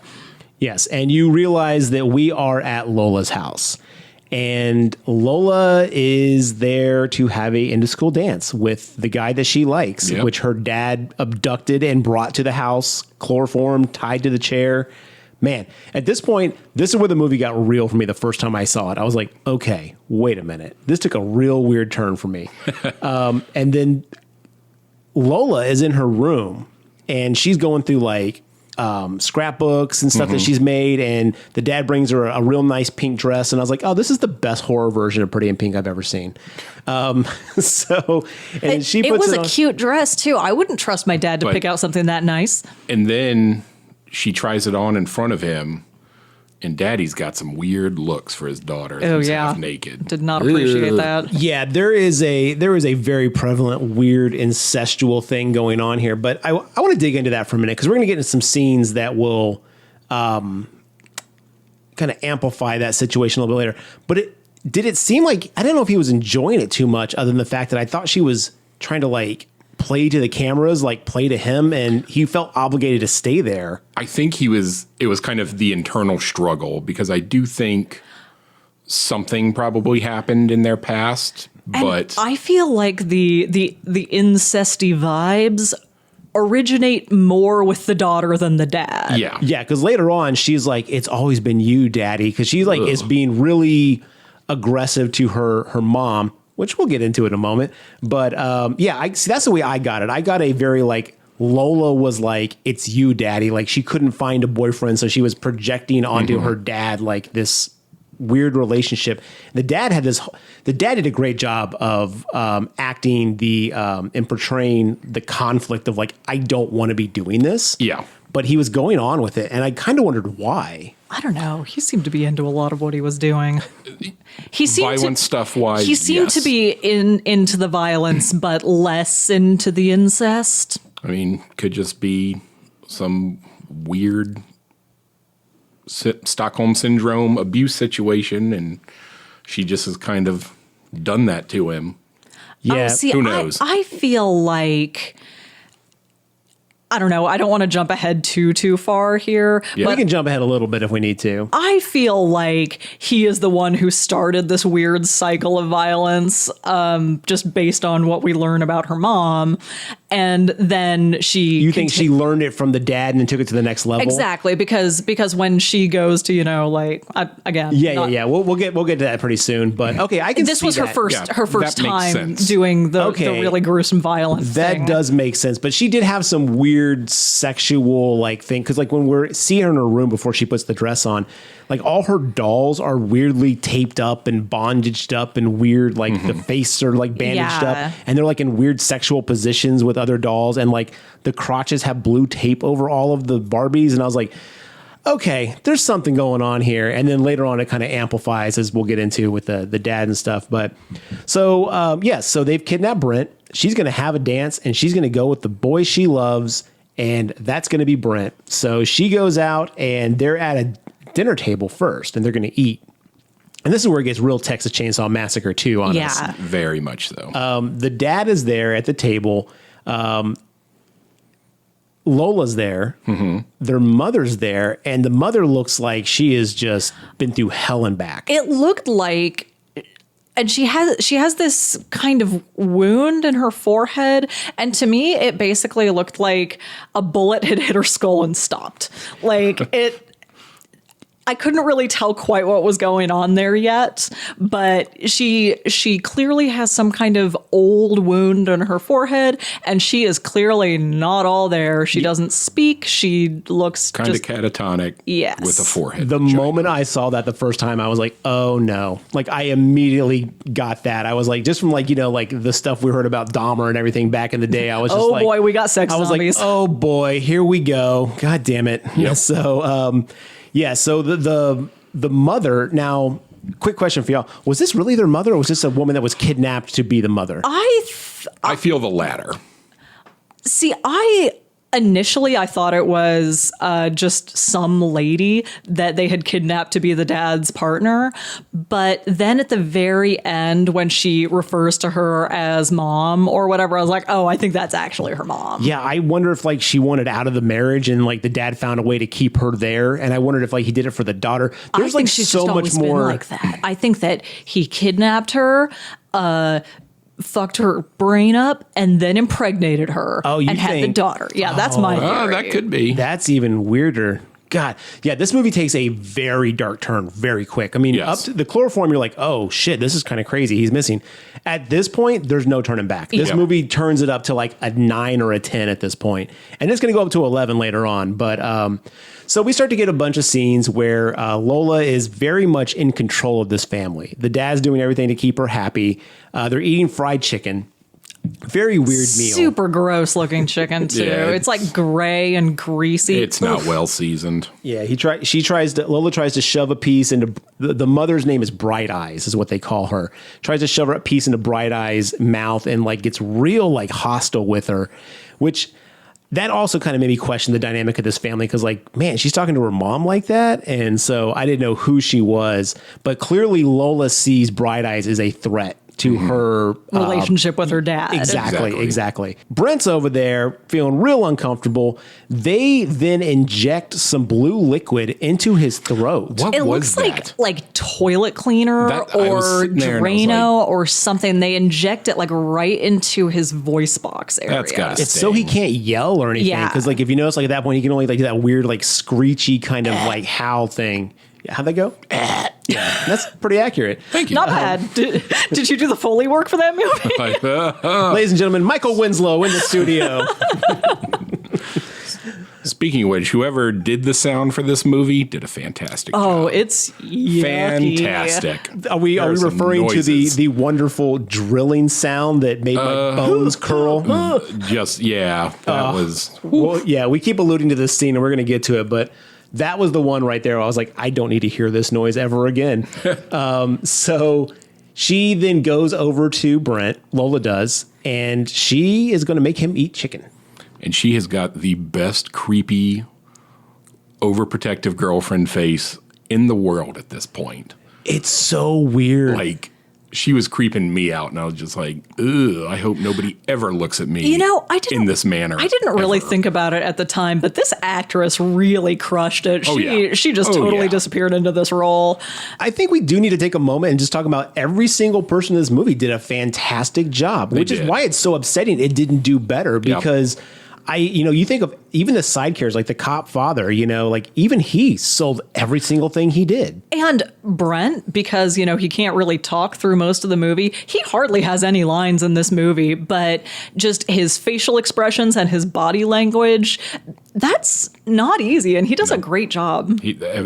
Yes, and you realize that we are at Lola's house. And Lola is there to have a end-of-school dance with the guy that she likes, which her dad abducted and brought to the house, chloroformed, tied to the chair. Man, at this point, this is where the movie got real for me the first time I saw it. I was like, okay, wait a minute. This took a real weird turn for me. And then Lola is in her room, and she's going through like scrapbooks and stuff that she's made, and the dad brings her a real nice pink dress, and I was like, oh, this is the best horror version of Pretty in Pink I've ever seen. She puts
it was
it
a
on.
cute dress too. I wouldn't trust my dad to pick out something that nice.
And then she tries it on in front of him, and Daddy's got some weird looks for his daughter.
Oh
who's
yeah,
half naked.
Did not appreciate that.
Yeah, there is a very prevalent weird incestual thing going on here, but I want to dig into that for a minute because we're going to get into some scenes that will kind of amplify that situation a little bit later. But did it seem like, I don't know if he was enjoying it too much, other than the fact that I thought she was trying to like play to the cameras, like play to him, and he felt obligated to stay there.
I think it was kind of the internal struggle, because I do think something probably happened in their past, but
I feel like the incesty vibes originate more with the daughter than the dad.
Yeah.
Yeah, because later on, she's like, it's always been you, Daddy. Because she's like, is being really aggressive to her mom, which we'll get into in a moment. But yeah, see, that's the way I got it. I got a very like, Lola was like, it's you, Daddy. Like she couldn't find a boyfriend, so she was projecting onto her dad like this weird relationship. The dad did a great job of acting and portraying the conflict of like, I don't want to be doing this.
Yeah.
But he was going on with it, and I kind of wondered why.
I don't know. He seemed to be into a lot of what he was doing. He seemed
Violent stuff-wise,
He seemed to be into the violence, but less into the incest.
I mean, could just be some weird Stockholm Syndrome abuse situation, and she just has kind of done that to him.
Yeah,
See,
who knows?
I feel like... I don't know. I don't want to jump ahead too far here.
Yeah.
We can jump ahead a little bit if we need to.
I feel like he is the one who started this weird cycle of violence, just based on what we learn about her mom. And then
You think she learned it from the dad and then took it to the next level?
Exactly, because when she goes to, again.
Yeah. We'll get to that pretty soon. But okay, I can.
This
see
was her
that.
first
Yeah,
her first
that makes
time
sense.
doing the really gruesome violence
That
thing.
does make sense, but she did have some weird sexual like thing because like when we're seeing her in her room before she puts the dress on, like all her dolls are weirdly taped up and bondaged up and weird, like the face are like bandaged
Yeah.
up, and they're like in weird sexual positions with other dolls, and like the crotches have blue tape over all of the Barbies, and I was like, okay, there's something going on here. And then later on, it kind of amplifies, as we'll get into with the dad and stuff. But so, yes, so they've kidnapped Brent. She's going to have a dance, and she's going to go with the boy she loves, and that's going to be Brent. So she goes out, and they're at a dinner table first, and they're going to eat. And this is where it gets real Texas Chainsaw Massacre too on us.
Yeah.
Very much so.
The dad is there at the table. Lola's there. Their mother's there, and the mother looks like she has just been through hell and back.
It looked like, and she has this kind of wound in her forehead, and to me it basically looked like a bullet had hit her skull and stopped. Like it I couldn't really tell quite what was going on there yet, but she clearly has some kind of old wound on her forehead, and she is clearly not all there. She doesn't speak. She looks
kind of
just
catatonic
Yes.
with a forehead.
The moment I saw that the first time, I was like, oh no. Like I immediately got that. I was like, just from like, like the stuff we heard about Dahmer and everything back in the day, I was just
oh
like,
boy, we got sex
I was
zombies.
like, oh boy, here we go. God damn it.
Yep.
So, so the mother, now, quick question for y'all. Was this really their mother, or was this a woman that was kidnapped to be the mother?
I feel the latter.
Initially, I thought it was just some lady that they had kidnapped to be the dad's partner. But then at the very end, when she refers to her as mom or whatever, I was like, oh, I think that's actually her mom.
Yeah, I wonder if like she wanted out of the marriage and like the dad found a way to keep her there. And I wondered if like he did it for the daughter. There's
I think
like
she's
so
just
much
always been
more
like that. I think that he kidnapped her, fucked her brain up, and then impregnated her and had the daughter. Yeah, that's my theory.
Oh, that could be.
That's even weirder. God, yeah, this movie takes a very dark turn very quick. I mean,
Yes.
up to the chloroform, you're like, oh shit, this is kind of crazy. He's missing. At this point, there's no turning back. This
Yeah.
movie turns it up to like a 9 or a 10 at this point, and it's going to go up to 11 later on. But so we start to get a bunch of scenes where Lola is very much in control of this family. The dad's doing everything to keep her happy. They're eating fried chicken. Very weird meal.
Super gross looking chicken too.
Yeah,
it's like gray and greasy.
It's not well seasoned.
Yeah, Lola tries to shove a piece into the mother's name is Bright Eyes is what they call her. Tries to shove a piece into Bright Eyes' mouth and like gets real like hostile with her, which that also kind of made me question the dynamic of this family because like, man, she's talking to her mom like that. And so I didn't know who she was, but clearly Lola sees Bright Eyes as a threat to her
relationship with her dad.
Exactly. Brent's over there feeling real uncomfortable. They then inject some blue liquid into his throat.
What
It
was
looks
that?
like toilet cleaner
I was
or
sitting there and I was
Drano or something. They inject it like right into his voice box area.
That's gotta
It's so he can't yell or anything.
Yeah.
Because like if you notice, like at that point, he can only like do that weird like screechy kind of like howl thing. How'd that go? Yeah, that's pretty accurate.
Thank you.
Not bad. Did you do the Foley work for that movie?
Ladies and gentlemen, Michael Winslow in the studio.
Speaking of which, whoever did the sound for this movie did a fantastic
Oh,
job.
it's yucky.
Fantastic.
Are we
There are some
referring to
noises.
the wonderful drilling sound that made my bones curl?
Just, yeah, that was...
Well, yeah, we keep alluding to this scene and we're going to get to it, but that was the one right there. I was like, I don't need to hear this noise ever again. So she then goes over to Brent, Lola does, and she is going to make him eat chicken.
And she has got the best creepy, overprotective girlfriend face in the world at this point.
It's so weird.
Like, she was creeping me out, and I was just like, ugh, I hope nobody ever looks at me in this manner.
I didn't really
ever.
think about it at the time, but this actress really crushed it.
Oh, yeah.
She just
Oh,
totally
yeah.
disappeared into this role.
I think we do need to take a moment and just talk about every single person in this movie did a fantastic job, which is
did.
why it's so upsetting it didn't do better because you think of even the side characters like the cop father, like even he sold every single thing he did.
And Brent, because, he can't really talk through most of the movie, he hardly has any lines in this movie, but just his facial expressions and his body language, that's not easy. And he does a great job.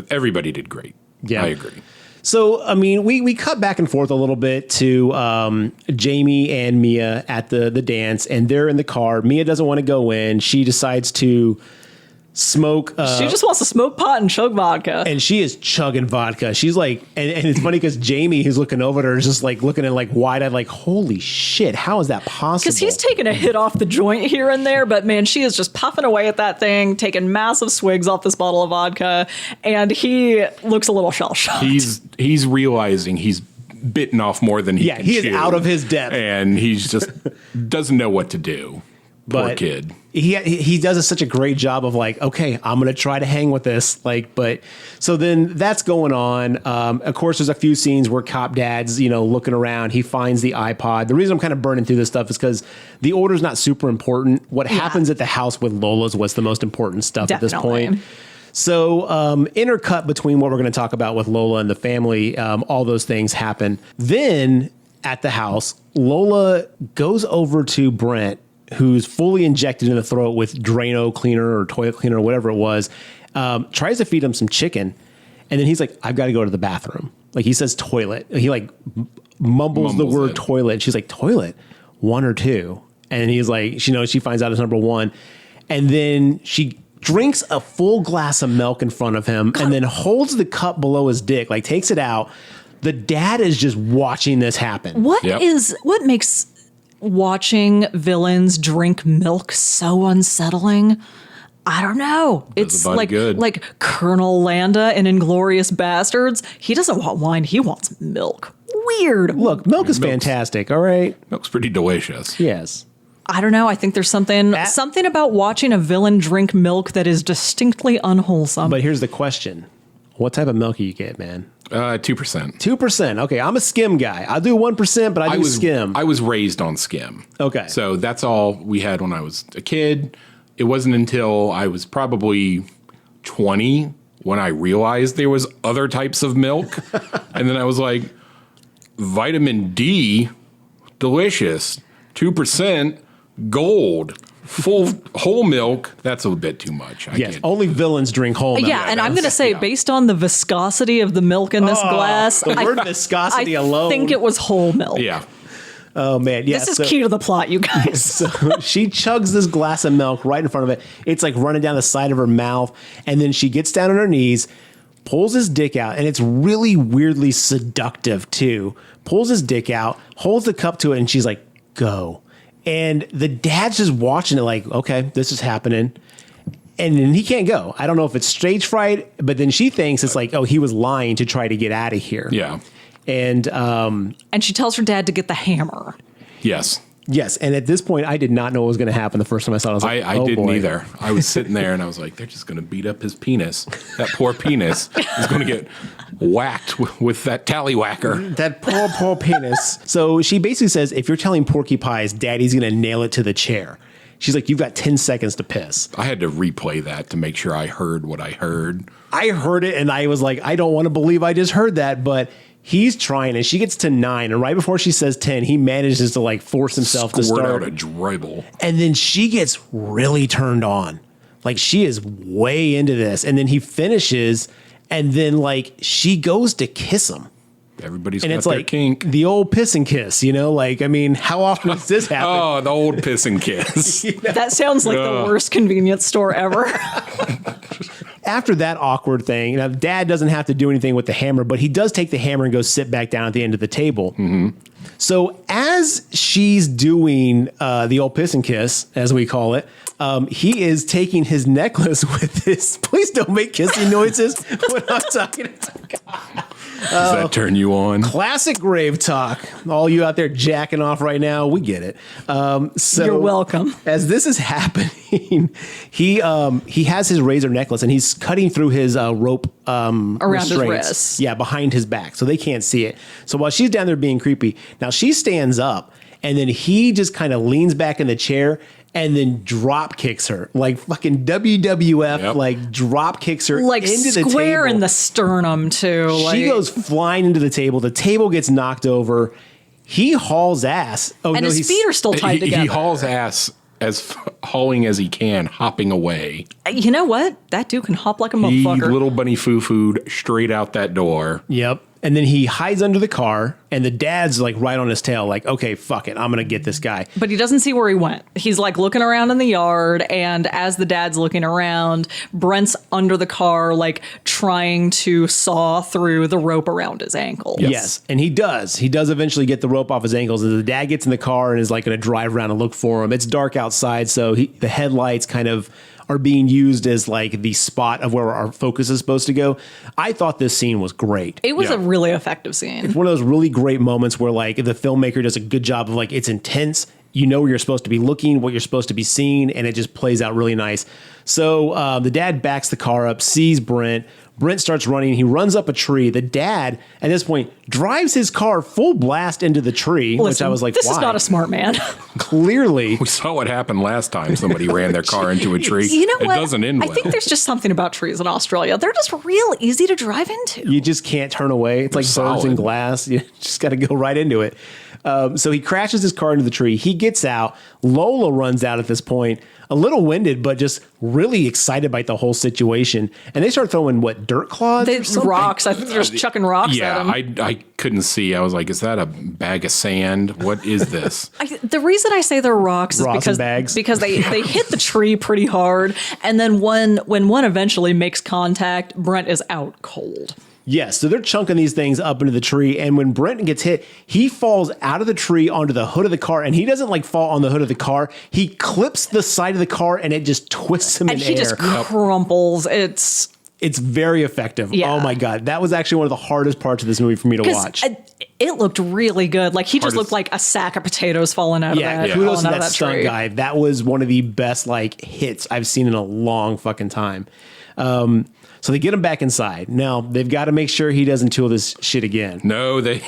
Everybody did great.
Yeah.
I agree.
So, I mean, we cut back and forth a little bit to Jamie and Mia at the dance, and they're in the car. Mia doesn't want to go in. She decides to smoke.
She just wants to smoke pot and chug vodka.
And she is chugging vodka. She's like, and it's funny because Jamie, who's looking over at her, is just like looking at like wide-eyed, like, holy shit, how is that possible?
Because he's taking a hit off the joint here and there, but man, she is just puffing away at that thing, taking massive swigs off this bottle of vodka, and he looks a little shell-shocked.
He's realizing he's bitten off more than he can
he is
chew,
out of his depth.
and he's just doesn't know what to do. Poor kid.
He does such a great job of like, okay, I'm going to try to hang with this. So then that's going on. Of course, there's a few scenes where cop dad's, looking around. He finds the iPod. The reason I'm kind of burning through this stuff is because the order's not super important. What happens at the house with Lola's was the most important stuff at this point. So intercut between what we're going to talk about with Lola and the family, all those things happen. Then at the house, Lola goes over to Brent, who's fully injected in the throat with Drano cleaner or toilet cleaner or whatever it was, tries to feed him some chicken. And then he's like, I've got to go to the bathroom. Like he says toilet. He like mumbles the word toilet. And she's like, toilet, 1 or 2. And he's like, she finds out it's number 1. And then she drinks a full glass of milk in front of him and then holds the cup below his dick, like takes it out. The dad is just watching this happen.
What makes watching villains drink milk so unsettling? I don't know. It's like Colonel Landa in Inglourious Bastards. He doesn't want wine. He wants milk. Weird.
Look, milk is fantastic. All right.
Milk's pretty delicious.
Yes.
I don't know. I think there's something about watching a villain drink milk that is distinctly unwholesome.
But here's the question. What type of milk do you get, man?
2%.
2%. Okay, I'm a skim guy. I'll do 1%, but I do skim.
I was raised on skim.
Okay.
So that's all we had when I was a kid. It wasn't until I was probably 20 when I realized there was other types of milk. And then I was like, vitamin D, delicious, 2%, gold. Full whole milk, that's a bit too much.
Only villains drink whole milk.
Yeah, and I'm going to say, based on the viscosity of the milk in this glass,
the word viscosity alone,
I think it was whole milk.
Yeah.
Oh, man. Yeah,
this is key to the plot, you guys.
So she chugs this glass of milk right in front of it. It's like running down the side of her mouth. And then she gets down on her knees, pulls his dick out, and it's really weirdly seductive, too. Pulls his dick out, holds the cup to it, and she's like, go. And the dad's just watching it like, okay, this is happening. And then he can't go. I don't know if it's stage fright, but then she thinks it's like, oh, he was lying to try to get out of here.
Yeah.
And
she tells her dad to get the hammer.
Yes.
yes, and at this point, I did not know what was going to happen the first time I saw it. I was like,
I
oh,
didn't
boy.
either. I was sitting there and I was like, they're just going to beat up his penis. That poor penis is going to get whacked with that tallywhacker.
That poor penis. So she basically says, if you're telling Porky Pies, Daddy's going to nail it to the chair. She's like, you've got 10 seconds to piss.
I had to replay that to make sure I heard what I heard.
I heard it and I was like, I don't want to believe I just heard that, but he's trying, and she gets to 9, and right before she says 10, he manages to like force himself to
Squirt
start.
out a dribble.
And then she gets really turned on. Like she is way into this. And then he finishes, and then like she goes to kiss him.
Everybody's
And
got
it's
their
like
kink.
the old piss and kiss, you know? Like, I mean, how often does this happen?
Oh, the old piss and kiss.
That sounds like the worst convenience store ever.
After that awkward thing, now Dad doesn't have to do anything with the hammer, but he does take the hammer and go sit back down at the end of the table. Mm-hmm. So as she's doing the old piss and kiss, as we call it, he is taking his necklace with this. Please don't make kissing noises when I'm talking.
Does that turn you on?
Classic grave talk. All you out there jacking off right now, we get it. So
You're welcome.
As this is happening, he has his razor necklace and he's cutting through his rope
Around his
restraints.
wrists.
Yeah, behind his back, so they can't see it. So while she's down there being creepy, now she stands up and then he just kind of leans back in the chair and then drop kicks her like fucking WWF,
Yep.
like drop kicks her
Like
into the
square
table.
in the sternum, too.
She goes flying into the table. The table gets knocked over. He hauls ass. Oh,
and
no,
his feet are still tied together.
He hauls ass as hauling as he can, hopping away.
You know what? That dude can hop like a
He
motherfucker.
little bunny foo-fooed straight out that door.
Yep. And then he hides under the car, and the dad's like right on his tail, like, okay, fuck it, I'm gonna get this guy.
But he doesn't see where he went. He's like looking around in the yard, and as the dad's looking around, Brent's under the car, like trying to saw through the rope around his ankle.
Yes. And he does. He does eventually get the rope off his ankles. And the dad gets in the car and is like gonna drive around and look for him. It's dark outside, so the headlights kind of are being used as like the spot of where our focus is supposed to go. I thought this scene was great.
It was
Yeah.
a really effective scene.
One of those really great moments where like the filmmaker does a good job of like, it's intense. You know where you're supposed to be looking, what you're supposed to be seeing, and it just plays out really nice. So the dad backs the car up, sees Brent. Brent starts running. He runs up a tree. The dad, at this point, drives his car full blast into the tree, which
Listen,
I was like,
this
why?
is not a smart man.
Clearly.
We saw what happened last time somebody ran their car into a tree.
You know what?
It doesn't end
I
well.
think there's just something about trees in Australia. They're just real easy to drive into.
You just can't turn away. It's like birds in
solid.
glass. You just got to go right into it. So he crashes his car into the tree. He gets out. Lola runs out at this point, a little winded, but just really excited by the whole situation. And they start throwing, what, dirt clods? or something?
Rocks. I think they're just chucking rocks
Yeah,
at him.
I couldn't see. I was like, is that a bag of sand? What is this?
The reason I say they're rocks is
Rocks and bags.
because they hit the tree pretty hard, and then when one eventually makes contact, Brent is out cold.
Yes, so they're chunking these things up into the tree, and when Brent gets hit, he falls out of the tree onto the hood of the car, and he doesn't like fall on the hood of the car. He clips the side of the car, and it just twists him
And
in
he
air.
just crumples.
It's very effective.
Yeah.
Oh my God. That was actually one of the hardest parts of this movie for me to watch.
It looked really good. Like he just looked like a sack of potatoes falling out of that.
Kudos
falling
to
out of
that stunt
tree.
guy. That was one of the best like hits I've seen in a long fucking time. So they get him back inside. Now they've got to make sure he doesn't tool this shit again.
No, they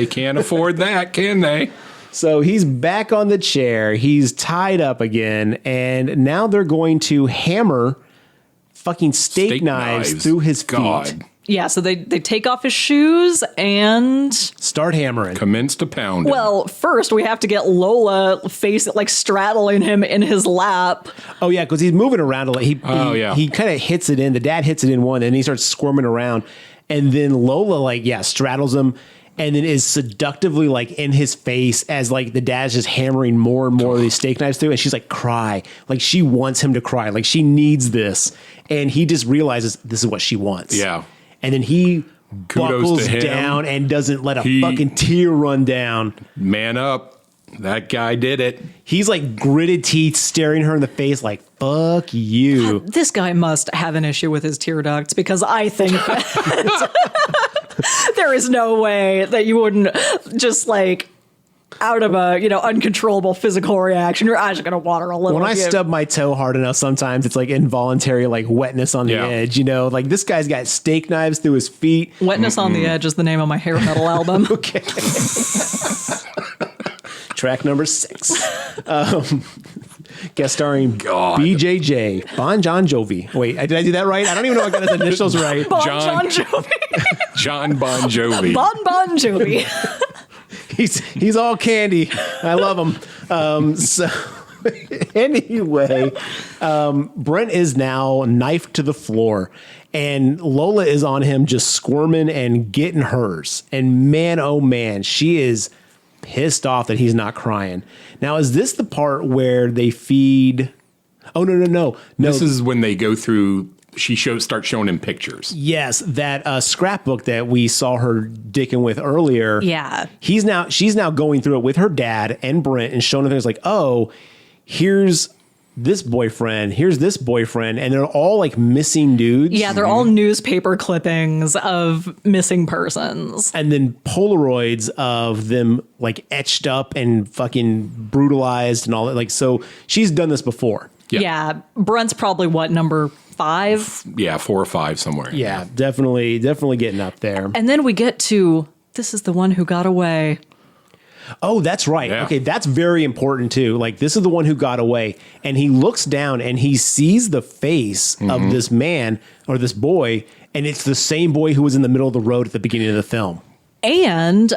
can't afford that, can they?
So he's back on the chair. He's tied up again, and now they're going to hammer fucking steak knives through his feet.
God.
Yeah, so they take off his shoes and
Start hammering.
Commence to pound him.
well, first we have to get Lola like straddling him in his lap.
Oh yeah, because he's moving around a lot. He kind of hits it in. The dad hits it in one, and he starts squirming around, and then Lola straddles him, and then is seductively like in his face as like the dad's just hammering more and more of these steak knives through, and she's like, cry. Like she wants him to cry. Like she needs this, and he just realizes this is what she wants.
Yeah.
And then he
Kudos
buckles
to him.
down and doesn't let a fucking tear run down.
Man up. That guy did it.
He's like gritted teeth staring her in the face like, fuck you.
This guy must have an issue with his tear ducts because I think that There is no way that you wouldn't just like out of a, uncontrollable physical reaction, your eyes are going to water a little.
When I
bit.
stub my toe hard enough, sometimes it's like involuntary, like wetness on the edge, like this guy's got steak knives through his feet.
Wetness on the Edge is the name of my hair metal album.
Okay. Track number 6. Guest starring BJJ, Bon John Jovi. Wait, did I do that right? I don't even know if I got his initials right.
John Jovi.
John Bon Jovi.
Bon Jovi.
He's all candy. I love him. So anyway, Brent is now knifed to the floor, and Lola is on him just squirming and getting hers. And man, oh man, she is pissed off that he's not crying. Now, is this the part where they feed? Oh, no.
This is when they go through. She starts showing him pictures.
Yes, that scrapbook that we saw her dicking with earlier.
Yeah.
She's now going through it with her dad and Brent and showing him things like, oh, here's this boyfriend, here's this boyfriend, and they're all like missing dudes.
Yeah, they're all newspaper clippings of missing persons.
And then Polaroids of them like etched up and fucking brutalized and all that. Like, so she's done this before.
Yeah. Brent's probably number 5?
Yeah, 4 or 5 somewhere.
Yeah, definitely getting up there.
And then we get to, this is the one who got away.
Oh, that's right.
Yeah.
Okay, that's very important too. Like, this is the one who got away, and he looks down and he sees the face of this man or this boy, and it's the same boy who was in the middle of the road at the beginning of the film.
And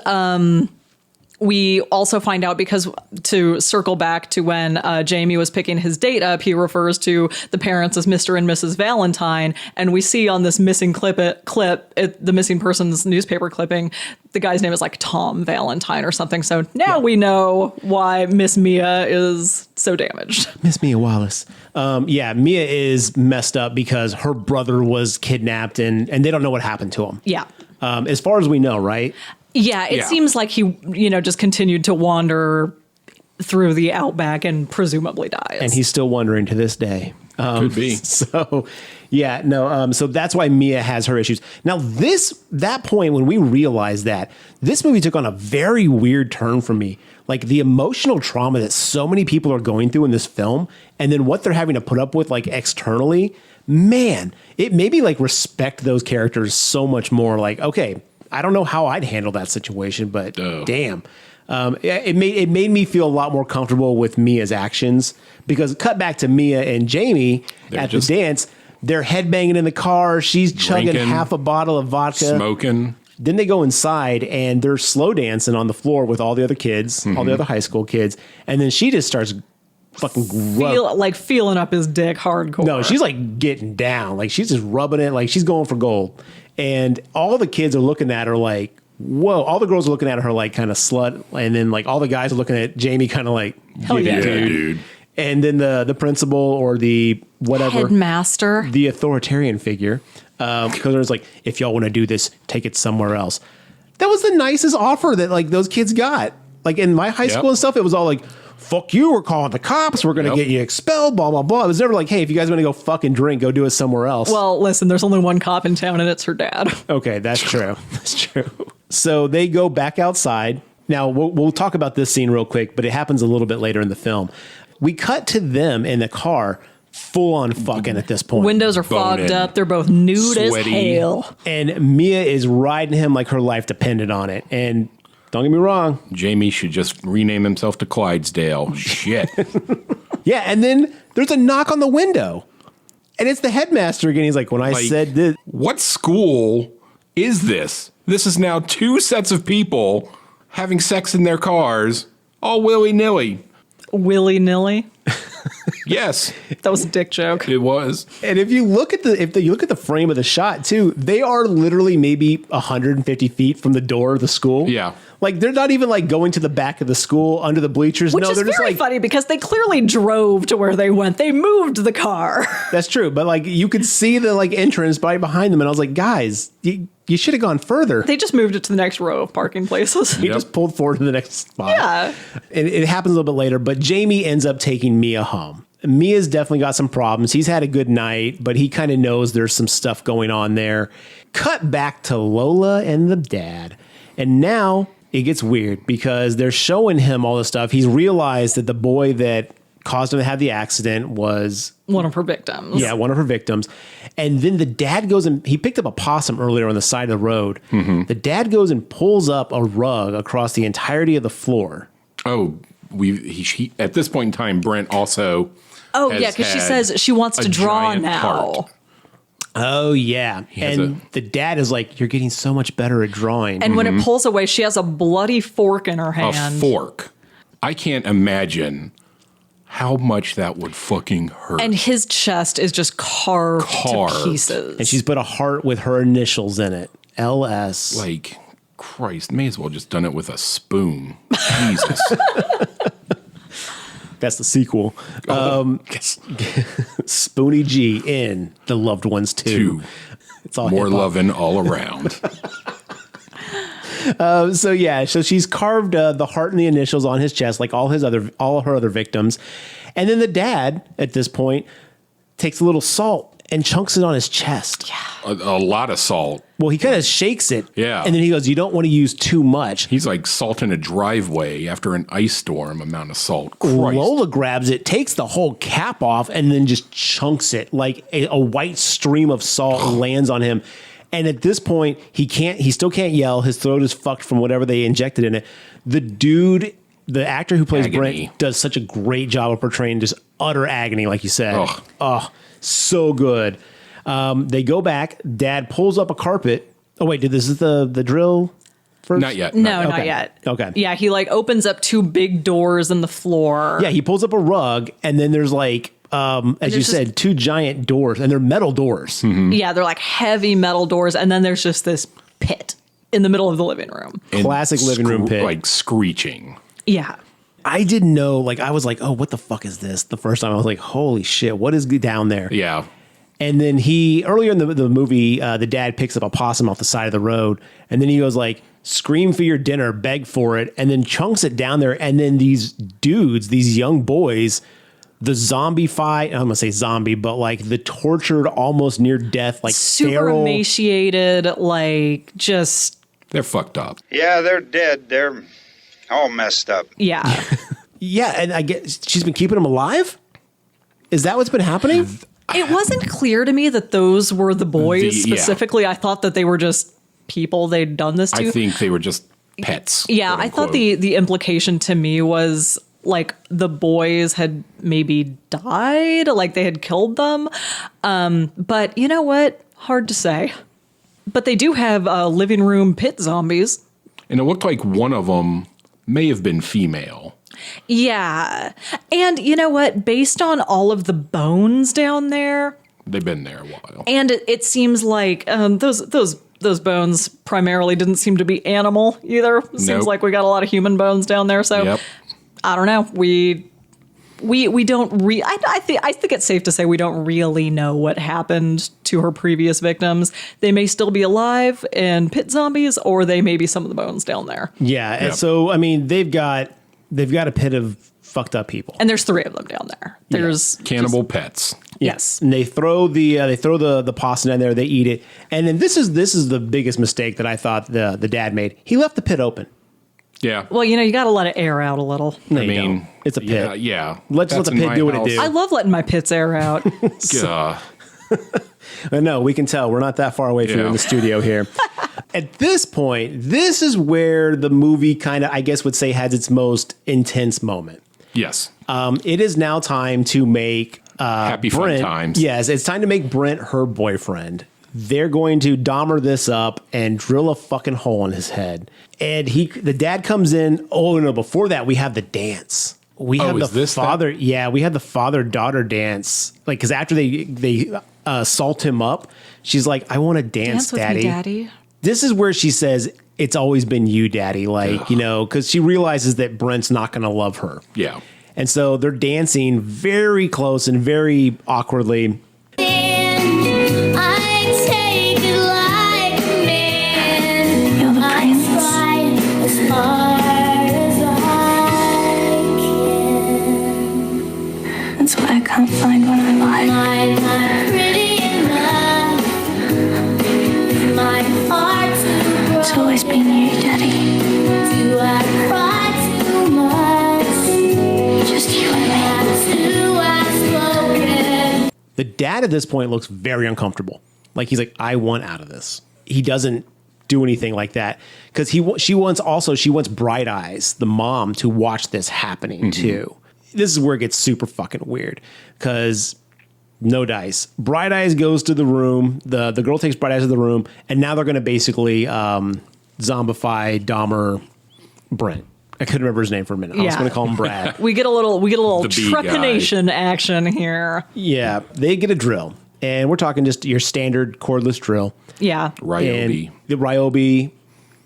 we also find out, because to circle back to when Jamie was picking his date up, he refers to the parents as Mr. and Mrs. Valentine. And we see on this missing the missing person's newspaper clipping, the guy's name is like Tom Valentine or something. So now we know why Miss Mia is so damaged.
Miss Mia Wallace. Mia is messed up because her brother was kidnapped and they don't know what happened to him.
Yeah.
As far as we know, right?
Yeah, it seems like he, just continued to wander through the outback and presumably dies.
And he's still wondering to this day.
Could be.
So, so that's why Mia has her issues. Now, that point when we realized that, this movie took on a very weird turn for me. Like, the emotional trauma that so many people are going through in this film, and then what they're having to put up with, like, externally, man, it made me, like, respect those characters so much more. Like, okay, I don't know how I'd handle that situation, but damn. It made me feel a lot more comfortable with Mia's actions, because cut back to Mia and Jamie at the dance, they're headbanging in the car. She's chugging half a bottle of vodka.
Smoking.
Then they go inside and they're slow dancing on the floor with all the other kids, all the other high school kids. And then she just starts fucking
feeling up his dick hardcore.
No, she's like getting down. Like, she's just rubbing it. Like, she's going for gold. And all the kids are looking at her like, whoa. All the girls are looking at her like kind of slut. And then like all the guys are looking at Jamie kind of like,
hell yeah,
dude.
And then the principal or the whatever
headmaster,
the authoritarian figure, because there's like, if y'all want to do this, take it somewhere else. That was the nicest offer that like those kids got. Like in my high school and stuff, it was all like, fuck you, we're calling the cops, we're going to get you expelled, blah, blah, blah. It was never like, hey, if you guys want to go fucking drink, go do it somewhere else.
Well, listen, there's only one cop in town and it's her dad.
Okay, that's true. That's true. So they go back outside. Now, we'll talk about this scene real quick, but it happens a little bit later in the film. We cut to them in the car, full on fucking at this point.
Windows are fogged up. They're both nude as hell.
And Mia is riding him like her life depended on it. And don't get me wrong,
Jamie should just rename himself to Clydesdale. Shit.
Yeah, and then there's a knock on the window. And it's the headmaster again. He's like, when I said this.
What school is this? This is now 2 sets of people having sex in their cars, all willy-nilly.
Willy-nilly?
Yes.
That was a dick joke.
It was.
And if you look at the frame of the shot too, they are literally maybe 150 feet from the door of the school.
Yeah.
Like, they're not even like going to the back of the school under the bleachers.
Which
no,
is
they're
very
just like
funny because they clearly drove to where they went. They moved the car.
That's true, but like you could see the like entrance right behind them, and I was like, guys, you should have gone further.
They just moved it to the next row of parking places.
He just pulled forward to the next spot.
Yeah.
And it happens a little bit later, but Jamie ends up taking Mia home. Mia's definitely got some problems. He's had a good night, but he kind of knows there's some stuff going on there. Cut back to Lola and the dad. And now it gets weird because they're showing him all this stuff. He's realized that the boy that caused him to have the accident was
one of her victims.
Yeah, one of her victims. And then the dad goes and he picked up a possum earlier on the side of the road. Mm-hmm. The dad goes and pulls up a rug across the entirety of the floor.
Oh, he at this point in time, Brent also.
Oh, yeah, because she says she wants to draw now.
Heart.
Oh, yeah. And the dad is like, you're getting so much better at drawing.
And when it pulls away, she has a bloody fork in her hand.
A fork. I can't imagine how much that would fucking hurt.
And his chest is just carved to pieces.
And she's put a heart with her initials in it. LS.
Like, Christ, may as well just done it with a spoon. Jesus.
That's the sequel.
Yes.
Spoonie G in The Loved Ones 2. It's all
more
hip-hop.
loving all around.
So she's carved the heart and the initials on his chest, like all her other victims. And then the dad, at this point, takes a little salt and chunks it on his chest.
Yeah.
A lot of salt.
Well, he kind of shakes it.
Yeah.
And then he goes, you don't want to use too much.
He's like salting a driveway after an ice storm amount of salt. Christ.
Lola grabs it, takes the whole cap off, and then just chunks it like a white stream of salt lands on him. And at this point, he still can't yell. His throat is fucked from whatever they injected in it. The actor who plays
Agony.
Brent does such a great job of portraying just utter agony, like you said.
Ugh.
Oh, so good. They go back. Dad pulls up a carpet. Oh, wait, this is the drill first?
Not yet.
No, not yet.
Okay.
Yeah, he like opens up two big doors in the floor.
Yeah, he pulls up a rug, and then there's like, as you said, two giant doors, and they're metal doors.
Mm-hmm.
Yeah, they're like heavy metal doors, and then there's just this pit in the middle of the living room.
And
Classic living room pit.
Like screeching.
Yeah.
I didn't know, I was like, oh, what the fuck is this? The first time I was like, holy shit, what is down there?
Yeah.
And then earlier in the movie, the dad picks up a possum off the side of the road, and then he goes like, scream for your dinner, beg for it, and then chunks it down there. And then these dudes, these young boys, the zombie fight, I'm going to say zombie, but like the tortured, almost near death, like
super
feral.
emaciated, like just.
They're fucked up.
Yeah, they're dead. They're all messed up.
Yeah.
Yeah, and I guess she's been keeping them alive? Is that what's been happening?
It wasn't clear to me that those were the boys
Yeah.
specifically. I thought that they were just people they'd done this to.
I think they were just pets.
Yeah,
quote
I thought
unquote.
the implication to me was like the boys had maybe died, like they had killed them. But you know what? Hard to say. But they do have living room pit zombies.
And it looked like one of them may have been female.
Yeah. And you know what? Based on all of the bones down there,
They've been there a while.
and it seems like those bones primarily didn't seem to be animal either. It seems
Nope.
like we got a lot of human bones down there. So
Yep.
I don't know. We don't I think it's safe to say we don't really know what happened to her previous victims. They may still be alive and pit zombies, or they may be some of the bones down there.
Yeah, and
Yep.
so, I mean, they've got a pit of fucked up people.
And there's 3 of them down there. There's
Cannibal pets.
yes.
And they throw the possum in there, they eat it. And then this is the biggest mistake that I thought the dad made. He left the pit open.
Yeah.
Well, you got to let it air out a little.
No,
I
you
mean,
don't. It's a pit.
Yeah.
Let's let
That's
the
in
pit
my
do what it
house.
do.
I love letting my pits air out.
I know, we can tell. We're not that far away from you in the studio here. At this point, this is where the movie kind of, I guess would say, has its most intense moment.
Yes.
It is now time to make
Happy fun
Brent,
times.
Yes, it's time to make Brent her boyfriend. They're going to Dahmer this up and drill a fucking hole in his head. And the dad comes in. Oh no! Before that, we have the dance. We have
is
the
this
father. Yeah, we have the father-daughter dance. Like, because after they salt him up, she's like, "I want to dance,
Dance with me, Daddy.
This is where she says, "It's always been you, Daddy." Like, because she realizes that Brent's not going to love her.
Yeah.
And so they're dancing very close and very awkwardly.
That's why I come My pretty enough, my heart too. It's always been you, Daddy. Do I cry too much? Just you and me. Do I spoken?
The dad at this point looks very uncomfortable. Like he's like, I want out of this. He doesn't do anything like that because she wants Bright Eyes, the mom, to watch this happening too. This is where it gets super fucking weird because no dice. Bright Eyes goes to the room. The girl takes Bright Eyes to the room, and now they're going to basically zombify Dahmer Brent. I couldn't remember his name for a minute. I was going to call him Brad.
We get a little
The bee
trepanation action here.
Yeah, they get a drill, and we're talking just your standard cordless drill.
Yeah.
Ryobi.
And the Ryobi,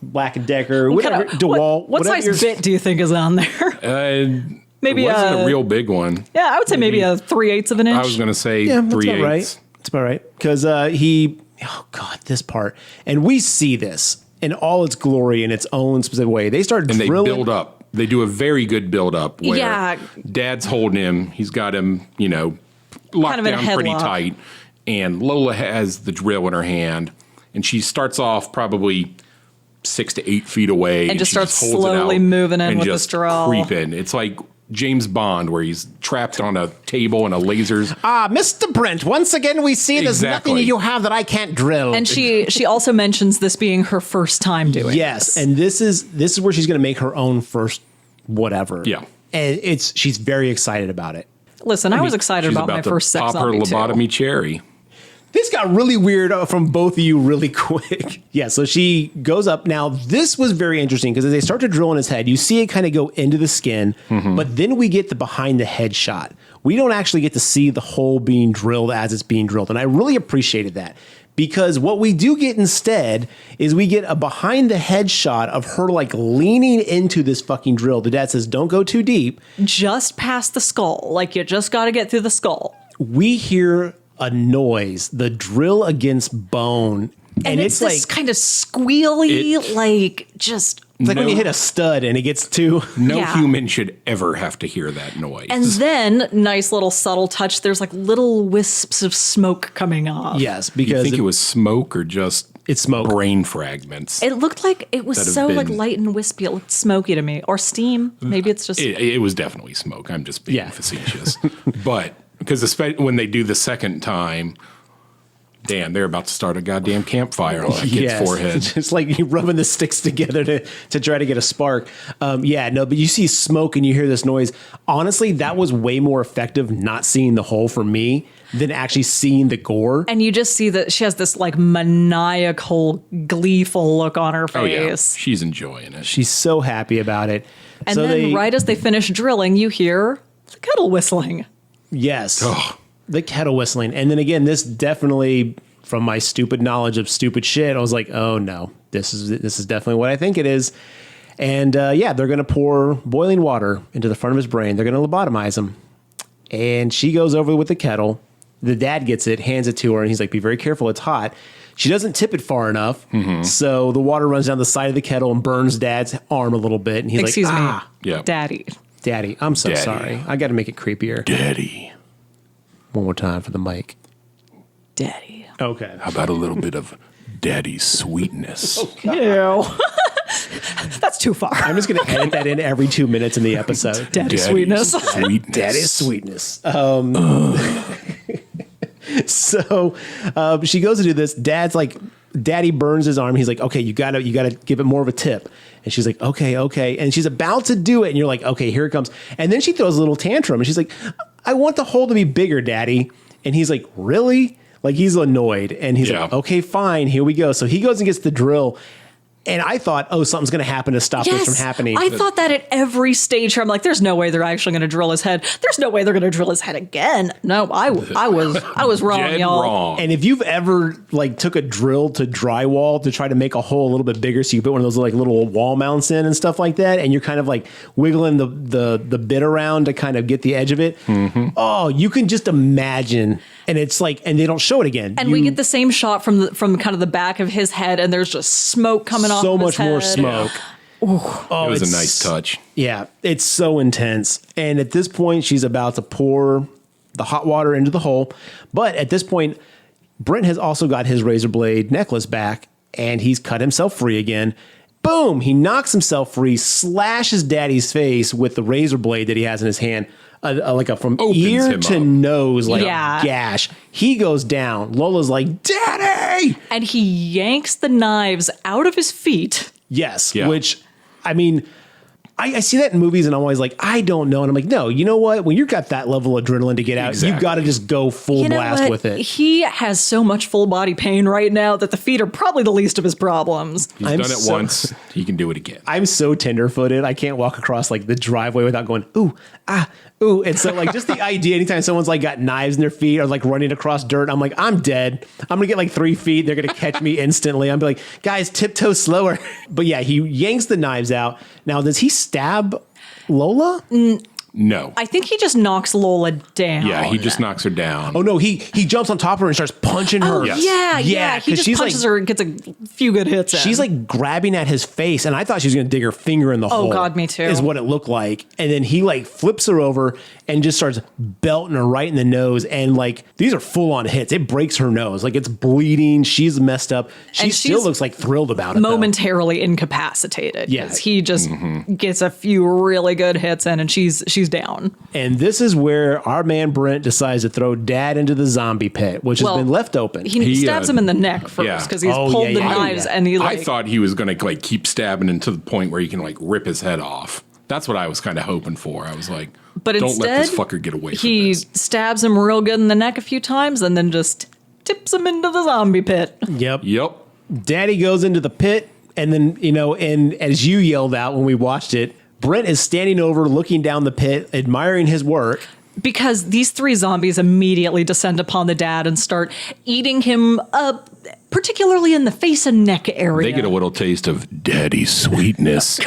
Black & Decker, whatever, DeWalt.
What
whatever
size bit do you think is on there? Maybe
it wasn't a real big one.
Yeah, I would say maybe a 3/8 of an inch.
I was going to say
Yeah,
3/8.
right. That's about right. Because oh God, this part. And we see this in all its glory in its own specific way. They start
And they
drilling.
build up. They do a very good build up where
Yeah.
Dad's holding him. He's got him, locked
Kind of in a
down pretty
headlock.
tight. And Lola has the drill in her hand. And she starts off probably 6 to 8 feet away.
And just
she
starts
holds it
slowly
out
moving in
and
with
just
this drill.
creeping. It's like James Bond where he's trapped on a table and a lasers.
Mr. Brent, once again we see there's
Exactly.
nothing you have that I can't drill.
And she also mentions this being her first time doing
yes,
this.
and this is where she's going to make her own first whatever.
Yeah.
And she's very excited about it.
Listen, I was excited
She's
about my
to
first sex
pop her
zombie too.
lobotomy cherry.
This got really weird from both of you really quick. Yeah, so she goes up. Now, this was very interesting because as they start to drill in his head, you see it kind of go into the skin, but then we get the behind the head shot. We don't actually get to see the hole being drilled as it's being drilled, and I really appreciated that because what we do get instead is we get a behind the head shot of her like leaning into this fucking drill. The dad says, don't go too deep.
Just past the skull. Like you just got to get through the skull.
We hear a noise, the drill against bone.
And it's this kind of squealy, just...
It's like when you hit a stud and it gets too...
No
Yeah.
human should ever have to hear that noise.
And then, nice little subtle touch, there's like little wisps of smoke coming off.
Yes,
you
because
think it was smoke or just
it's smoke.
brain fragments?
It looked like it was
That have
so like
been-
light and wispy. It looked smoky to me. Or steam. Maybe it's just...
It was definitely smoke. I'm just being
Yeah.
facetious. But because when they do the second time, damn, they're about to start a goddamn campfire on that kid's forehead.
Just like you rubbing the sticks together to try to get a spark. But you see smoke and you hear this noise. Honestly, that was way more effective not seeing the hole for me than actually seeing the gore.
And you just see that she has this like maniacal, gleeful look on her
Oh, yeah.
face.
She's enjoying it.
She's so happy about it.
And
so
then right as they finish drilling, you hear the kettle whistling.
Yes.
Ugh.
The kettle whistling. And then again, this definitely, from my stupid knowledge of stupid shit, I was like, oh no, this is definitely what I think it is. And they're going to pour boiling water into the front of his brain. They're going to lobotomize him. And she goes over with the kettle. The dad gets it, hands it to her, and he's like, be very careful, it's hot. She doesn't tip it far enough. So the water runs down the side of the kettle and burns dad's arm a little bit. And he's
Excuse
like,
me,
Yeah.
Daddy.
I'm so
Daddy.
sorry. I got to make it creepier.
Daddy.
One more time for the mic.
Daddy.
Okay.
How about a little bit of daddy's sweetness?
Ew. That's too far.
I'm just going to edit that in every 2 minutes in the episode.
Daddy
Daddy's
sweetness.
sweetness.
Daddy's sweetness. So she goes to do this. Daddy burns his arm. He's like, okay, you gotta give it more of a tip. And she's like, okay. And she's about to do it. And you're like, okay, here it comes. And then she throws a little tantrum. And she's like, I want the hole to be bigger, Daddy. And he's like, really? Like he's annoyed. And he's like, okay, fine, here we go. So he goes and gets the drill. And I thought, something's going to happen to stop this from happening.
I thought that at every stage here. I'm like, there's no way they're actually going to drill his head. There's no way they're going to drill his head again. No, I was wrong,
Dead
y'all.
wrong.
And if you've ever took a drill to drywall to try to make a hole a little bit bigger, so you put one of those little wall mounts in and stuff like that, and you're kind of wiggling the bit around to kind of get the edge of it. Oh, you can just imagine. And it's and they don't show it again.
And we get the same shot from kind of the back of his head, and there's just smoke coming off.
so
of
much
his
more
head.
smoke. Oh,
it was a
it's-
nice touch.
Yeah, it's so intense. And at this point, she's about to pour the hot water into the hole. But at this point, Brent has also got his razor blade necklace back, and he's cut himself free again. Boom! He knocks himself free, slashes Daddy's face with the razor blade that he has in his hand, like a from
Opens
ear
him
to
up.
nose, like
Yeah.
a gash. He goes down. Lola's like, Daddy!
And he yanks the knives out of his feet.
Yes,
Yeah.
which, I mean, I see that in movies and I'm always like, I don't know. And I'm like, no, you know what? When you've got that level of adrenaline to get out, you've
Exactly.
got to just go full
You know
blast
what?
with it.
He has so much full body pain right now that the feet are probably the least of his problems.
He's
I'm
done it
so-
once. He can do it again.
I'm so tender-footed. I can't walk across like the driveway without going, ooh, ah, ooh. And so like just the idea, anytime someone's like got knives in their feet or like running across dirt, I'm like, I'm dead. I'm gonna get like 3 feet. They're gonna catch me instantly. I'm like, guys, tiptoe slower. But yeah, he yanks the knives out. Now, does he stab Lola?
No.
I think he just knocks Lola down.
Yeah, he just knocks her down.
Oh no, he jumps on top of her and starts punching her.
Oh,
Yes.
yeah. He
'cause
just
she's
punches
like,
her and gets a few good hits in.
she's like grabbing at his face, and I thought she was gonna dig her finger in the hole.
God, me too.
Is what it looked like. And then he like flips her over and just starts belting her right in the nose. And like these are full on hits. It breaks her nose. Like it's bleeding. She's messed up. She
And
still
she's
looks like thrilled about it. though.
momentarily incapacitated.
Yeah.
'Cause he just gets a few really good hits in and she's down.
And this is where our man Brent decides to throw Dad into the zombie pit, which has
Well,
been left open.
He stabs him in the neck first
yeah.
because he's
Oh,
pulled
yeah,
the
yeah,
knives
yeah.
and he like
I thought he was going to like keep stabbing him to the point where he can like rip his head off. That's what I was kind of hoping for. I was like,
But
don't
instead,
let this fucker get away from
he
this.
stabs him real good in the neck a few times and then just tips him into the zombie pit.
Yep.
Yep.
Daddy goes into the pit, and then, you know, and as you yelled out when we watched it, Brent is standing over, looking down the pit, admiring his work.
Because these three zombies immediately descend upon the dad and start eating him up, particularly in the face and neck area.
They get a little taste of daddy's sweetness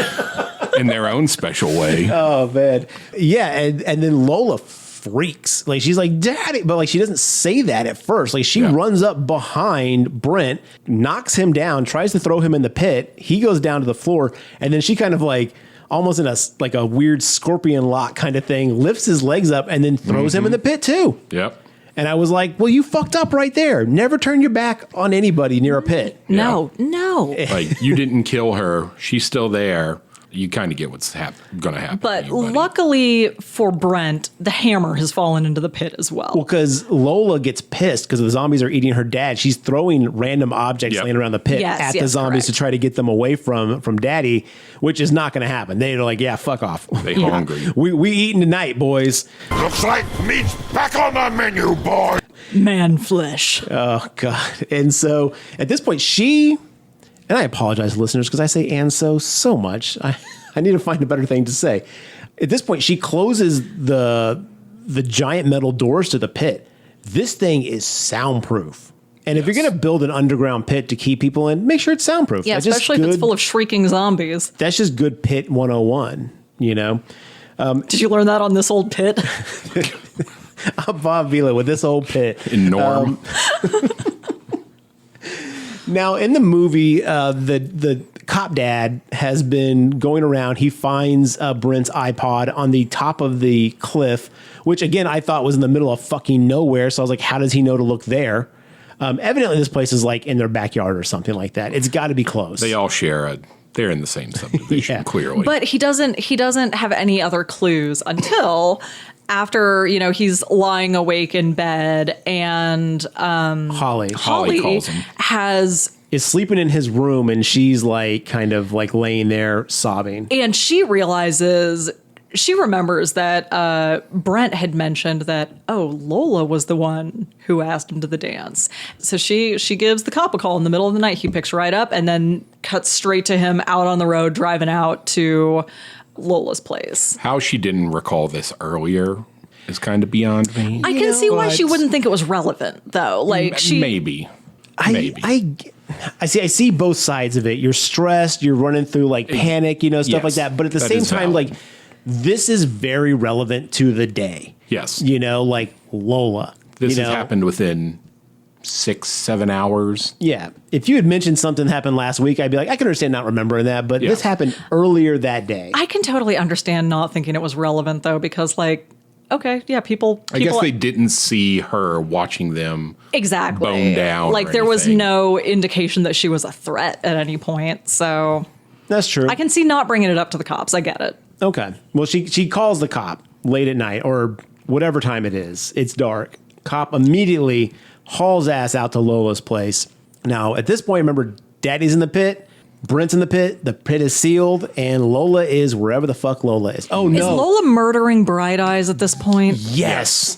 in their own special way.
Oh, man. Yeah, and then Lola freaks. Like, she's like, Daddy, but like, she doesn't say that at first. Like, she
Yeah.
runs up behind Brent, knocks him down, tries to throw him in the pit. He goes down to the floor, and then she kind of like, almost in a weird scorpion lock kind of thing, lifts his legs up and then throws him in the pit too.
Yep.
And I was like, well, you fucked up right there. Never turn your back on anybody near a pit.
No.
Like, you didn't kill her. She's still there. You kind of get what's going to happen.
But
to you, buddy.
luckily for Brent, the hammer has fallen into the pit as well.
Well, because Lola gets pissed because the zombies are eating her dad. She's throwing random objects
Yep.
laying around the pit
Yes,
at the
yes,
zombies
correct.
to try to get them away from Daddy, which is not going to happen. They're like, yeah, fuck off.
They hungry.
We eating tonight, boys.
Looks like meat's back on the menu, boy.
Man flesh.
Oh, God. And so at this point, she, and I apologize, listeners, because I say and so much. I need to find a better thing to say. At this point, she closes the giant metal doors to the pit. This thing is soundproof. And if you're going to build an underground pit to keep people in, make sure it's soundproof.
Yeah,
That's just
especially if it's
good-
full of shrieking zombies.
That's just good pit 101, you know?
Did you learn that on this old pit?
I'm Bob Vila with this old pit.
In Norm.
Now, in the movie, the cop dad has been going around. He finds Brent's iPod on the top of the cliff, which, again, I thought was in the middle of fucking nowhere. So I was like, how does he know to look there? Evidently, this place is like in their backyard or something like that. It's got to be close.
They all share they're in the same subdivision,
Yeah.
clearly.
But he doesn't have any other clues until after, he's lying awake in bed and
Holly
Holly
calls him.
is sleeping in his room, and she's like kind of like laying there sobbing.
And she remembers that Brent had mentioned that, Lola was the one who asked him to the dance. So she gives the cop a call in the middle of the night. He picks right up and then cuts straight to him out on the road, driving out to Lola's place.
How she didn't recall this earlier is kind of beyond me.
I can see why she wouldn't think it was relevant, though. Like
Maybe.
I see both sides of it. You're stressed, you're running through like panic, stuff
Yes,
like that. But at the
that
same
is
time,
valid.
like this is very relevant to the day.
Yes.
Like Lola.
This has happened within 6-7 hours.
Yeah. If you had mentioned something happened last week, I'd be like, I can understand not remembering that, but
Yeah.
this happened earlier that day.
I can totally understand not thinking it was relevant, though, because, like, okay, yeah, people
I guess they didn't see her watching them
exactly
bone down.
Like,
or
there was
anything.
no indication that she was a threat at any point. So
That's true.
I can see not bringing it up to the cops. I get it.
Okay. Well, she calls the cop late at night or whatever time it is. It's dark. Cop immediately hauls ass out to Lola's place. Now, at this point, remember, Daddy's in the pit. Brent's in the pit is sealed, and Lola is wherever the fuck Lola is. Oh, no.
Is Lola murdering Bright Eyes at this point?
Yes.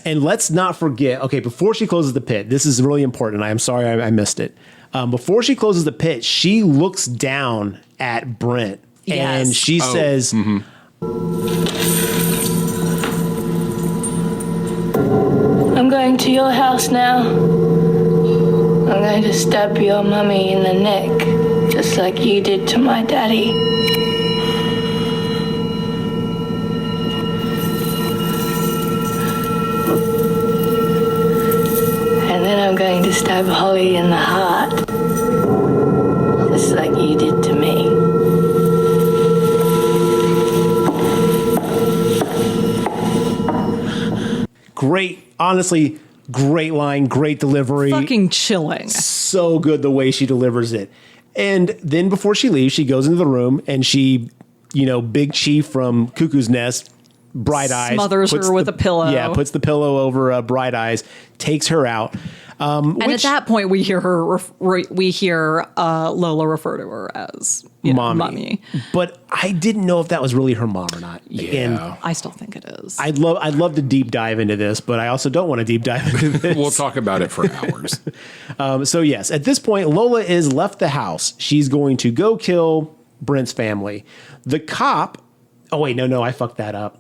And let's not forget, okay, before she closes the pit, this is really important. I am sorry I missed it. Before she closes the pit, she looks down at Brent, and she says,
I'm going to your house now. I'm going to stab your mummy in the neck, just like you did to my daddy. And then I'm going to stab Holly in the heart, just like you did to me.
great, honestly, great line, great delivery.
Fucking chilling.
So good the way she delivers it. And then before she leaves, she goes into the room and she, Big Chief from Cuckoo's Nest, Bright Eyes,
smothers her with a pillow.
Yeah, puts the pillow over Bright Eyes, takes her out.
And at that point, we hear Lola refer to her as mommy.
But I didn't know if that was really her mom or not.
Yeah.
And
I still think it is.
I'd love to deep dive into this, but I also don't want to deep dive into this.
We'll talk about it for hours.
So yes, at this point, Lola is left the house. She's going to go kill Brent's family. The cop. Oh wait, no, I fucked that up.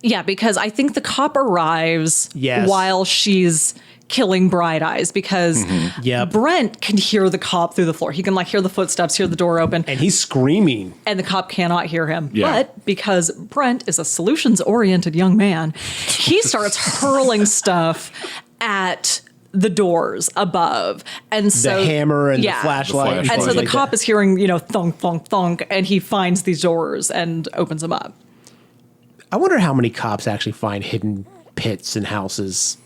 Yeah, because I think the cop arrives
Yes.
while she's killing Bright Eyes, because
Yep.
Brent can hear the cop through the floor. He can hear the footsteps, hear the door open,
And he's screaming.
and the cop cannot hear him.
Yeah.
But because Brent is a solutions-oriented young man, he starts hurling stuff at the doors above. And so
The hammer and the flashlight.
And so
things
the
like
cop
that.
is hearing, thunk, thunk, thunk, and he finds these doors and opens them up.
I wonder how many cops actually find hidden pits in houses.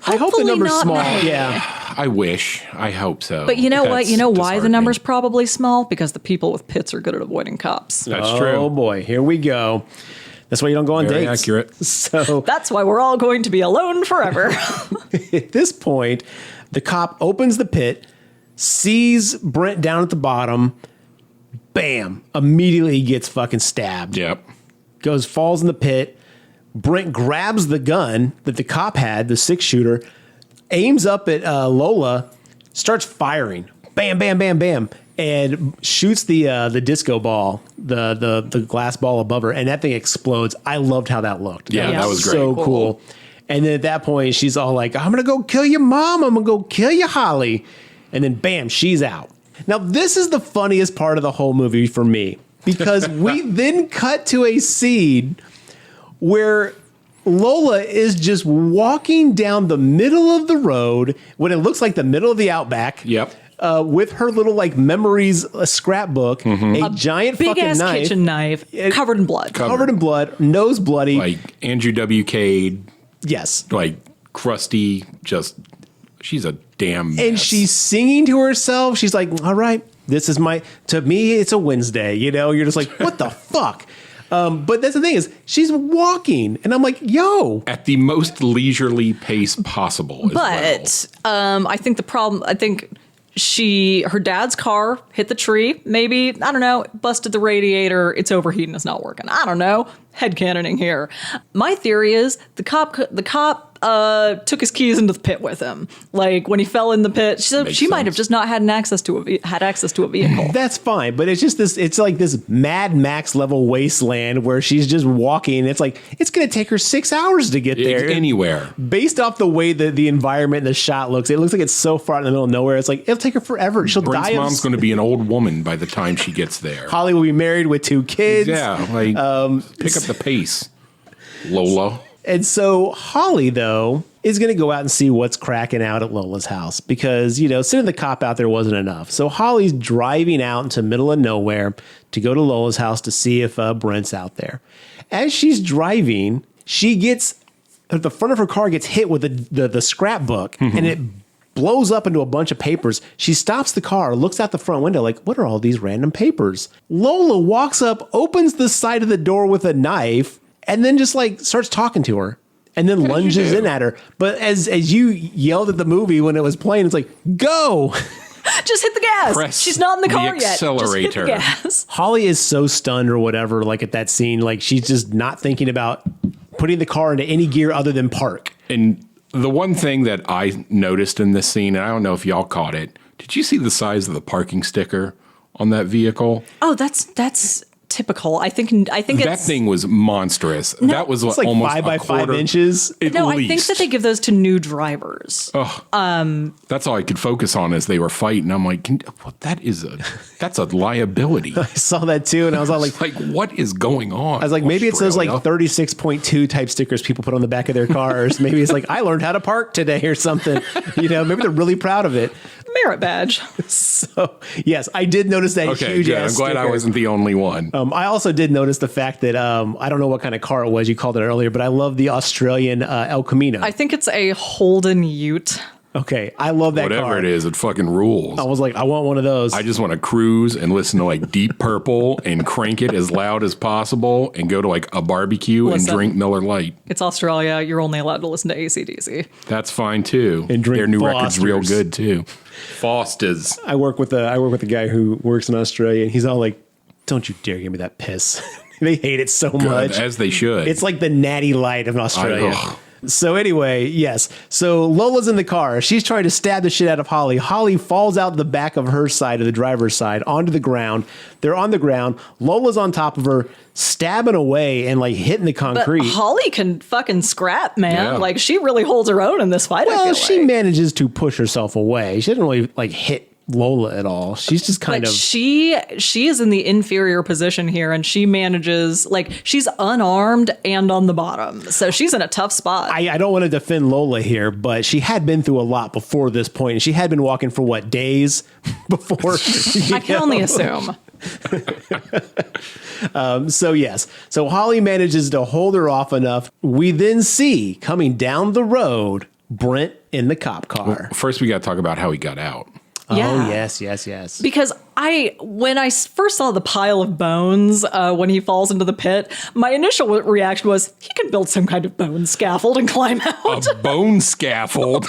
I hope the
Hopefully
number's
not
small.
many.
Yeah.
I wish. I hope so.
But you know what?
That's
You know why the
disheartening.
number's probably small? Because the people with pits are good at avoiding cops.
That's
Oh
true.
boy, here we go. That's why you don't go on
Very
dates.
accurate.
So
That's why we're all going to be alone forever.
at this point, the cop opens the pit, sees Brent down at the bottom, bam, immediately he gets fucking stabbed.
Yep.
Falls in the pit. Brent grabs the gun that the cop had, the 6-shooter, aims up at Lola, starts firing. Bam, bam, bam, bam. And shoots the disco ball, the glass ball above her, and that thing explodes. I loved how that looked.
Yeah, that was great.
So cool. And then at that point, she's all like, I'm going to go kill your mom. I'm going to go kill you, Holly. And then bam, she's out. Now, this is the funniest part of the whole movie for me, because we then cut to a scene where Lola is just walking down the middle of the road, when it looks like the middle of the outback.
Yep.
With her little memories scrapbook, a giant
Big
fucking
ass
knife,
kitchen knife covered in blood.
covered in blood, nose bloody.
Like Andrew WK,
Yes.
crusty, she's a damn mess.
And she's singing to herself. She's like, all right, this is to me, it's a Wednesday. You're just like, what the fuck? But that's the thing is, she's walking. And I'm like, yo.
at the most leisurely pace possible.
But I think her dad's car hit the tree, maybe, I don't know, busted the radiator, it's overheating, it's not working. I don't know, headcanoning here. My theory is the cop took his keys into the pit with him. Like when he fell in the pit, she might have just not had access to a vehicle.
That's fine, but it's just it's like this Mad Max level wasteland where she's just walking. It's like it's going to take her 6 hours to get there.
Anywhere.
Based off the way that the environment and the shot looks, it looks like it's so far in the middle of nowhere. It's like it'll take her forever. She'll
Brent's
die.
mom's going to be an old woman by the time she gets there.
Holly will be married with 2 kids.
Yeah, pick up the pace, Lola.
And so Holly, though, is going to go out and see what's cracking out at Lola's house because, sending the cop out there wasn't enough. So Holly's driving out into the middle of nowhere to go to Lola's house to see if Brent's out there. As she's driving, the front of her car gets hit with the scrapbook, and it blows up into a bunch of papers. She stops the car, looks out the front window like, what are all these random papers? Lola walks up, opens the side of the door with a knife, and then just like starts talking to her and then lunges in at her. But as you yelled at the movie when it was playing, it's like, go!
Just hit the gas. She's not in the car yet.
Accelerator.
Just hit the gas.
Holly is so stunned or whatever, like at that scene, like she's just not thinking about putting the car into any gear other than park.
And the one thing that I noticed in this scene, and I don't know if y'all caught it, did you see the size of the parking sticker on that vehicle?
Oh, that's typical. I think
that thing was monstrous.
No,
that was
It's like
almost
5 by
a quarter,
5 inches.
At
No,
least.
I think that they give those to new drivers.
That's all I could focus on as they were fighting. I'm like, that's a liability.
I saw that too, and I was all like,
what is going on?
I was like, maybe it's those like
Australia?
36.2 type stickers people put on the back of their cars. Maybe it's like, I learned how to park today or something. Maybe they're really proud of it.
Merit badge.
So, yes, I did notice that
Okay,
huge
good.
ass
I'm glad I
sticker.
wasn't the only one.
I also did notice the fact that I don't know what kind of car it was. You called it earlier, but I love the Australian El Camino.
I think it's a Holden Ute.
Okay, I love that
Whatever
car.
it is, it fucking rules.
I was like, I want one of those.
I just want to cruise and listen to like Deep Purple and crank it as loud as possible and go to like a barbecue
Listen.
and drink Miller Lite.
It's Australia. You're only allowed to listen to AC/DC.
That's fine too.
And drink
Their new record's real
Fosters.
good too. Foster's.
I work with a guy who works in Australia, and he's all like, "Don't you dare give me that piss." They hate it so much,
As they should.
It's like the natty light of Australia.
Ugh.
So anyway, yes. So Lola's in the car. She's trying to stab the shit out of Holly. Holly falls out the back of her side, of the driver's side, onto the ground. They're on the ground. Lola's on top of her, stabbing away and like hitting the
But
concrete.
Holly can fucking scrap, man.
Yeah.
Like, she really holds her own in this fight, I
Well,
feel
she
like.
manages to push herself away. She doesn't really like hit Lola at all. She's just kind
But
of.
she is in the inferior position here, and she manages, like, she's unarmed and on the bottom. So she's in a tough spot.
I don't want to defend Lola here, but she had been through a lot before this point, and she had been walking for what, days before?
I can only assume.
So yes, so Holly manages to hold her off enough. We then see coming down the road Brent in the cop car.
First, we got to talk about how he got out.
Yeah.
Oh yes.
Because when I first saw the pile of bones when he falls into the pit, my initial reaction was he can build some kind of bone scaffold and climb out.
A bone scaffold.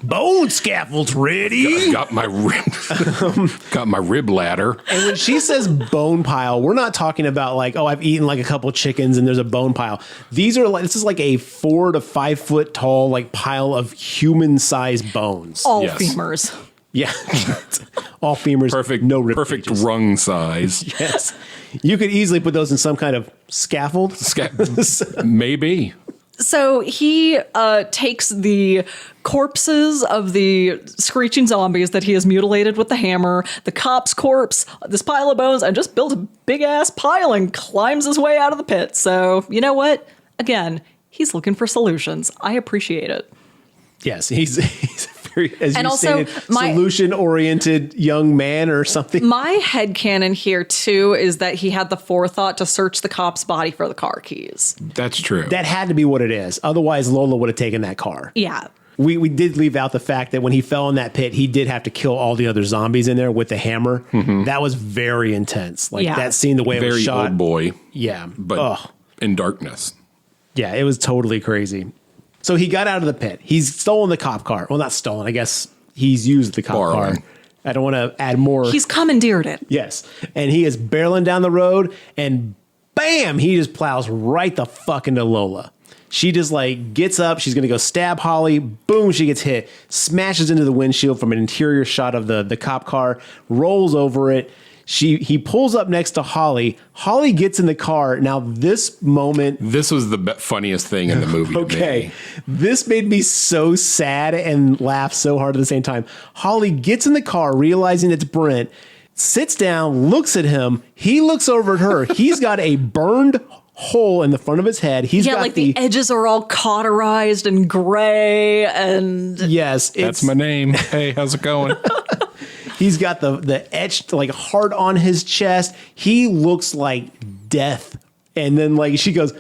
Bone scaffold's ready.
got my rib ladder.
And when she says bone pile, we're not talking about like, oh, I've eaten like a couple chickens and there's a bone pile. This is like a 4 to 5 foot tall like pile of human sized bones.
All
Yes.
femurs.
Yeah, all femurs.
Perfect.
No rib
Perfect
cages.
rung size.
Yes, you could easily put those in some kind of scaffold.
Maybe.
So he takes the corpses of the screeching zombies that he has mutilated with the hammer, the cop's corpse, this pile of bones, and just builds a big ass pile and climbs his way out of the pit. So, you know what? Again, he's looking for solutions. I appreciate it.
Yes, he's very, as
And
you
also,
stated,
my-
solution-oriented young man or something.
My headcanon here, too, is that he had the forethought to search the cop's body for the car keys.
That's true.
That had to be what it is. Otherwise, Lola would have taken that car.
Yeah.
We did leave out the fact that when he fell in that pit, he did have to kill all the other zombies in there with the hammer. That was very intense. Like
Yeah.
that scene, the way it was
Very
shot.
old boy,
Yeah.
but
Ugh.
in darkness.
Yeah, it was totally crazy. So he got out of the pit. He's stolen the cop car. Well, not stolen. I guess he's used the cop
Borrowing.
car. I don't want to add more.
He's commandeered it.
Yes. And he is barreling down the road and bam, he just plows right the fuck into Lola. She just like gets up. She's going to go stab Holly. Boom, she gets hit. Smashes into the windshield from an interior shot of the cop car. Rolls over it. He pulls up next to Holly. Holly gets in the car. Now this moment.
This was the funniest thing in the movie. To
Okay.
me.
This made me so sad and laugh so hard at the same time. Holly gets in the car, realizing it's Brent, sits down, looks at him. He looks over at her. He's got a burned hole in the front of his head. He's
Yeah,
got
like the edges are all cauterized and gray, and
yes,
That's my name. Hey, how's it going?
he's got the etched like heart on his chest. He looks like death And then like she goes,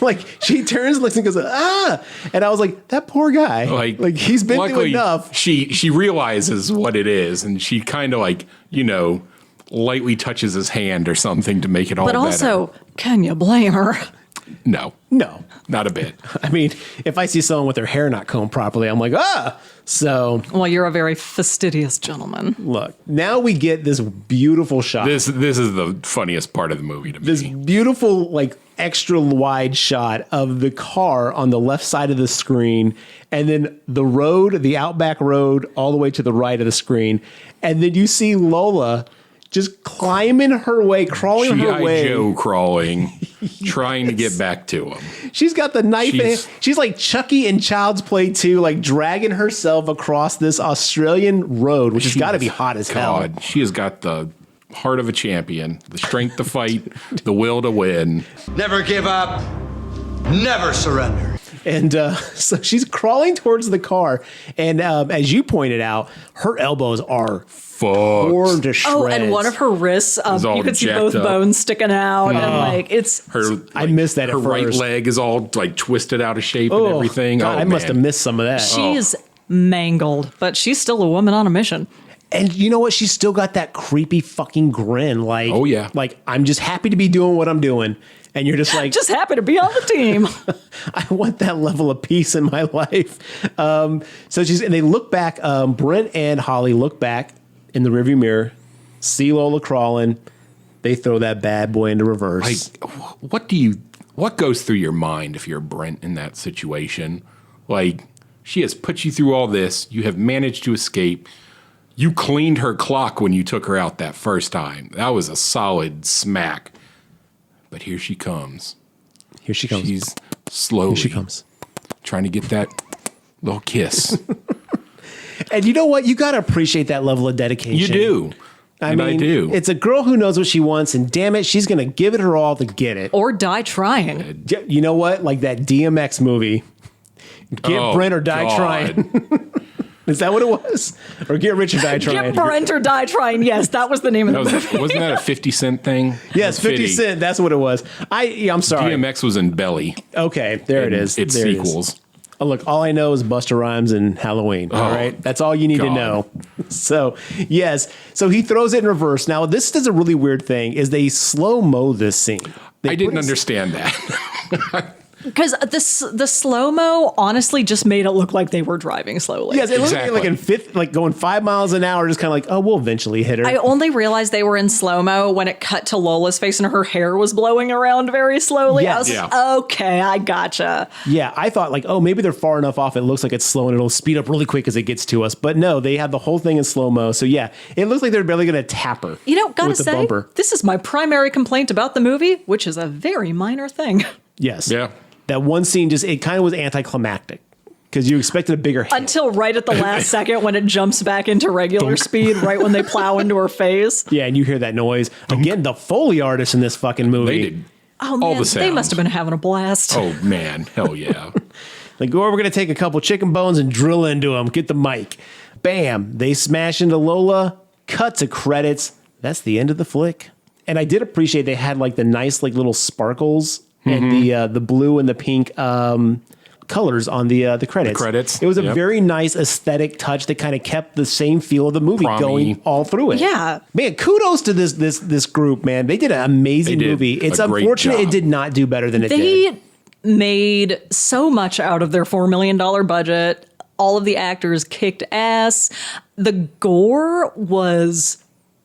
like she turns, looks and goes, and I was like, that poor guy, like he's been through enough.
She realizes what it is, and she kind of like, lightly touches his hand or something to make it all better.
But also, can you blame her?
No, not a bit.
I mean, if I see someone with their hair not combed properly, I'm like, So,
well, you're a very fastidious gentleman.
Look, now we get this beautiful shot.
This is the funniest part of the movie to me.
This beautiful, like, extra wide shot of the car on the left side of the screen, and then the road, the Outback Road, all the way to the right of the screen. And then you see Lola just climbing her way, crawling her way.
G.I. Joe crawling, trying to get back to him.
She's got the knife in it. She's like Chucky in Child's Play 2, like dragging herself across this Australian road, which has got to be hot as hell.
She has got the heart of a champion, the strength to fight, the will to win.
Never give up, never surrender.
And so she's crawling towards the car. And as you pointed out, her elbows are torn to shreds.
Oh, and one of her wrists, you could see both bones sticking out. And like, it's...
I missed that at
first. Her right leg is all like twisted out of shape and everything.
God, I must have missed some of that.
She's mangled, but she's still a woman on a mission.
And you know what? She's still got that creepy fucking grin. Like,
oh yeah.
Like, I'm just happy to be doing what I'm doing. And you're just like...
just happy to be on the team.
I want that level of peace in my life. And they look back, Brent and Holly look back in the rearview mirror, see Lola crawling. They throw that bad boy into reverse.
Like, what goes through your mind if you're Brent in that situation? Like, she has put you through all this. You have managed to escape. You cleaned her clock when you took her out that first time. That was a solid smack. But here she comes.
Here she comes.
She's slowly.
Here she comes.
Trying to get that little kiss.
And you know what? You got to appreciate that level of dedication.
You do. I do.
It's a girl who knows what she wants, and damn it, she's going to give it her all to get it.
Or die trying.
You know what? Like that DMX movie. Get Brent or die trying. Is that what it was? Or Get Rich or Die Trying?
Get Brent or Die Trying. Yes, that was the name of the movie.
Wasn't that a 50 Cent thing?
Yes, 50 Cent. That's what it was. I'm sorry.
DMX was in Belly.
Okay, there it is.
It's sequels.
Oh, look, all I know is Busta Rhymes and Halloween. All right, that's all you need to know. So yes, so he throws it in reverse. Now this is a really weird thing: is they slow mo this scene.
I didn't understand that.
Because the slow-mo honestly just made it look like they were driving slowly.
Yes, it looked like in fifth, like going 5 miles an hour, just kind of like, oh, we'll eventually hit her.
I only realized they were in slow-mo when it cut to Lola's face and her hair was blowing around very slowly.
Yes.
I was like, okay, I gotcha.
Yeah, I thought like, oh, maybe they're far enough off. It looks like it's slow and it'll speed up really quick as it gets to us. But no, they have the whole thing in slow-mo. So yeah, it looks like they're barely going to tap her.
You know, gotta
with the
say,
bumper.
This is my primary complaint about the movie, which is a very minor thing.
Yes.
Yeah.
That one scene it kind of was anticlimactic because you expected a bigger hit.
Until right at the last second when it jumps back into regular speed, right when they plow into her face.
Yeah, and you hear that noise. Again, the Foley artists in this fucking movie.
They did
Oh man,
all the sounds.
they must have been having a blast.
Oh man, hell yeah.
Like, we're going to take a couple chicken bones and drill into them. Get the mic. Bam. They smash into Lola. Cut to credits. That's the end of the flick. And I did appreciate they had like the nice like little sparkles and the blue and the pink colors on the credits.
The credits.
It was a very nice aesthetic touch that kind of kept the same feel of the movie going all through it.
Yeah.
Man, kudos to this group, man. They did an amazing movie. It's unfortunate it did not do better than it did.
They made so much out of their $4 million budget. All of the actors kicked ass. The gore was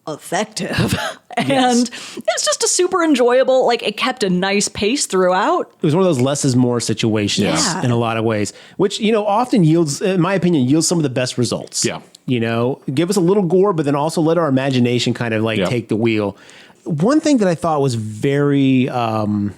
effective. And it's just a super enjoyable, like it kept a nice pace throughout.
It was one of those less is more situations in a lot of ways, which, you know, often yields, in my opinion, yields some of the best results.
Yeah.
You know, give us a little gore, but then also let our imagination kind of like take the wheel. One thing that I thought was very awkward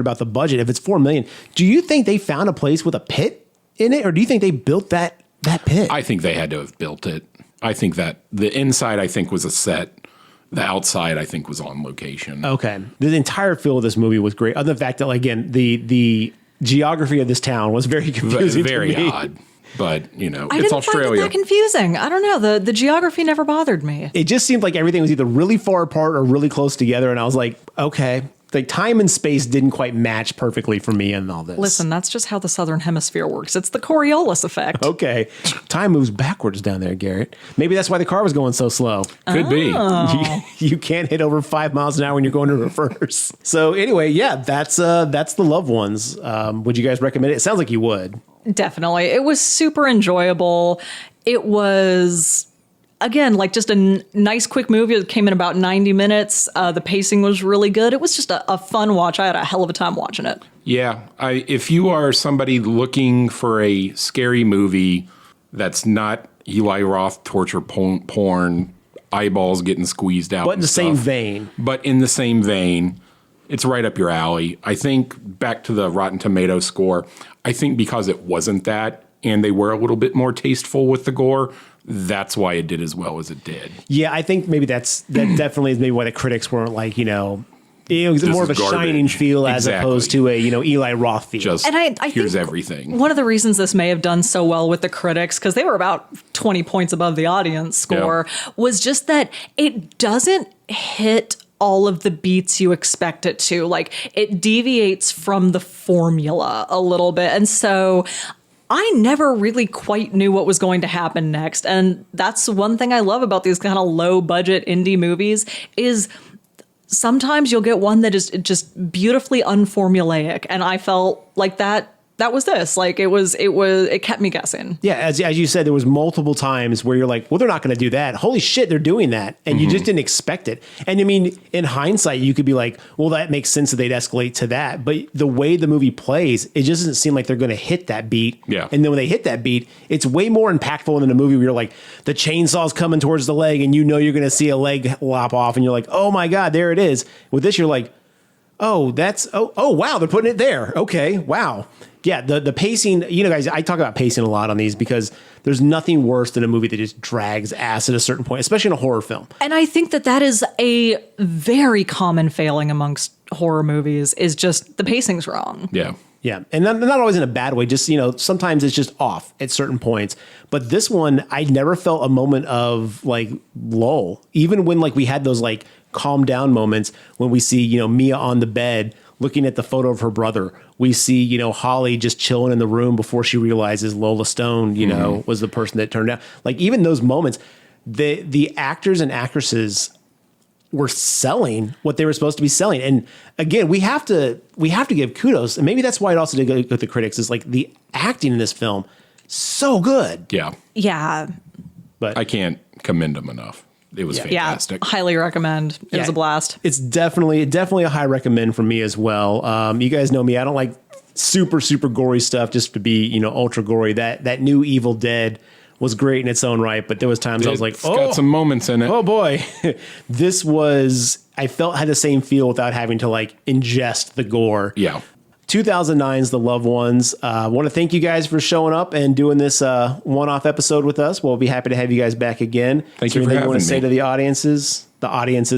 about the budget, if it's $4 million, do you think they found a place with a pit in it, or do you think they built that pit?
I think they had to have built it. I think that the inside, I think, was a set. The outside, I think, was on location.
Okay. The entire feel of this movie was great. Other than the fact that, again, the geography of this town was very confusing
Very
to me.
odd. But, you know,
I
it's
didn't find it
Australia.
that confusing. I don't know. The geography never bothered me.
It just seemed like everything was either really far apart or really close together. And I was like, okay. Like time and space didn't quite match perfectly for me in all this.
Listen, that's just how the Southern Hemisphere works. It's the Coriolis effect.
Okay. Time moves backwards down there, Garrett. Maybe that's why the car was going so slow.
Could be.
You can't hit over 5 miles an hour when you're going to reverse. So anyway, yeah, that's The Loved Ones. Would you guys recommend it? It sounds like you would.
Definitely. It was super enjoyable. It was, again, like just a nice quick movie. It came in about 90 minutes. The pacing was really good. It was just a fun watch. I had a hell of a time watching it.
Yeah. If you are somebody looking for a scary movie that's not Eli Roth torture porn, eyeballs getting squeezed out.
But in the same vein.
But in the same vein, it's right up your alley. I think back to the Rotten Tomatoes score, I think because it wasn't that and they were a little bit more tasteful with the gore, that's why it did as well as it did.
Yeah, I think maybe that definitely is maybe why the critics weren't like, it was more of a
garbage.
shining feel as opposed to a, Eli Roth feel.
Just
And I
here's
think
everything.
One of the reasons this may have done so well with the critics, because they were about 20 points above the audience score, was just that it doesn't hit all of the beats you expect it to. Like, it deviates from the formula a little bit. And so I never really quite knew what was going to happen next. And that's one thing I love about these kind of low budget indie movies is sometimes you'll get one that is just beautifully unformulaic. And I felt like that was this. Like it kept me guessing.
Yeah, as you said, there was multiple times where you're like, well, they're not going to do that. Holy shit, they're doing that. And you just didn't expect it. And I mean, in hindsight, you could be like, well, that makes sense that they'd escalate to that. But the way the movie plays, it just doesn't seem like they're going to hit that beat.
Yeah.
And then when they hit that beat, it's way more impactful than a movie where you're like, the chainsaw's coming towards the leg and you're going to see a leg lop off and you're like, oh my God, there it is. With this, you're like, oh, wow, they're putting it there. Okay, wow. Yeah, the pacing, guys, I talk about pacing a lot on these because there's nothing worse than a movie that just drags ass at a certain point, especially in a horror film.
And I think that is a very common failing amongst horror movies is just the pacing's wrong.
Yeah.
Yeah, and not always in a bad way, just, sometimes it's just off at certain points. But this one, I never felt a moment of, like, lull. Even when, like, we had those, like, calm down moments when we see, Mia on the bed looking at the photo of her brother. We see, Holly just chilling in the room before she realizes Lola Stone, was the person that turned out. Like, even those moments, the actors and actresses were selling what they were supposed to be selling. And again, we have to give kudos. And maybe that's why it also did good with the critics is like the acting in this film, so good.
Yeah.
Yeah.
But
I can't commend them enough. It was fantastic.
Yeah, highly recommend. It was a blast.
It's definitely a high recommend for me as well. You guys know me. I don't like super, super gory stuff just to be, ultra gory. That new Evil Dead was great in its own right, but there was times I was like, oh,
got some moments in it.
Oh boy. This I felt had the same feel without having to like ingest the gore.
Yeah.
2009's The Loved Ones. I want to thank you guys for showing up and doing this one-off episode with us. We'll be happy to have you guys back again.
Thank you for
anything
having
you want to
me.
say to the audiences?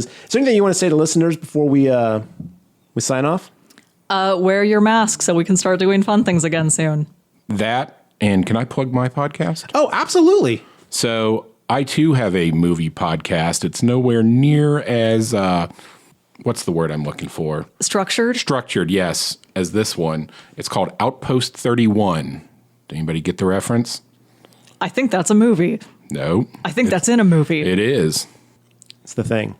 Is there anything you want to say to listeners before we sign off?
Wear your mask so we can start doing fun things again soon.
That, and can I plug my podcast?
Oh, absolutely.
So I too have a movie podcast. It's nowhere near as what's the word I'm looking for? Structured, yes, as this one. It's called Outpost 31. Did anybody get the reference?
I think that's a movie.
No.
I think that's in a movie.
It is.
It's the thing.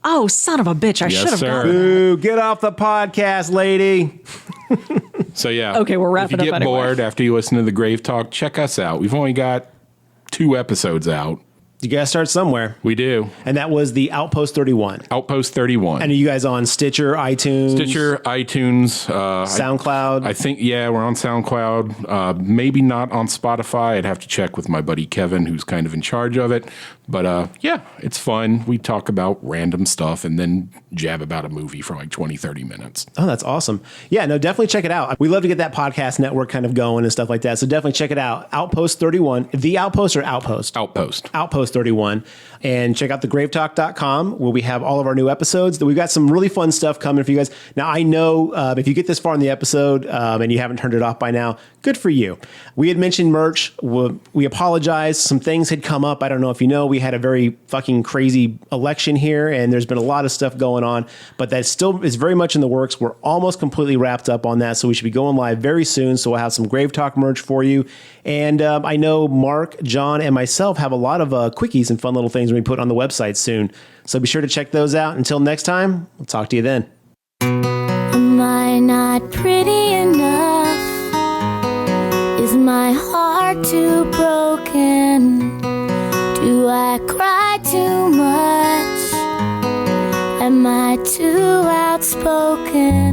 Oh, son of a bitch. I
Yes,
should have
sir.
gotten that.
Ooh, get off the podcast, lady.
So yeah.
Okay, we're wrapping
If you
up
get
anyway.
bored after you listen to the Grave Talk, check us out. We've only got 2 episodes out.
You got to start somewhere.
We do.
And that was the Outpost 31.
Outpost 31.
And are you guys on Stitcher, iTunes?
iTunes,
SoundCloud?
I think, yeah, we're on SoundCloud. Maybe not on Spotify. I'd have to check with my buddy Kevin, who's kind of in charge of it. But yeah, it's fun. We talk about random stuff and then jab about a movie for like 20, 30 minutes.
Oh, that's awesome. Yeah, no, definitely check it out. We love to get that podcast network kind of going and stuff like that. So definitely check it out. Outpost 31. The Outpost or Outpost?
Outpost.
Outpost Force 31. And check out the gravetalk.com where we have all of our new episodes. We've got some really fun stuff coming for you guys. Now, I know if you get this far in the episode and you haven't turned it off by now, good for you. We had mentioned merch. We apologize. Some things had come up. I don't know if you know, we had a very fucking crazy election here, and there's been a lot of stuff going on, but that still is very much in the works. We're almost completely wrapped up on that, so we should be going live very soon. So we'll have some Grave Talk merch for you. And I know Mark, John, and myself have a lot of quickies and fun little things we put on the website soon. So be sure to check those out. Until next time, we'll talk to you then.
Am I not pretty enough? Is my heart too broken? Do I cry too much? Am I too outspoken?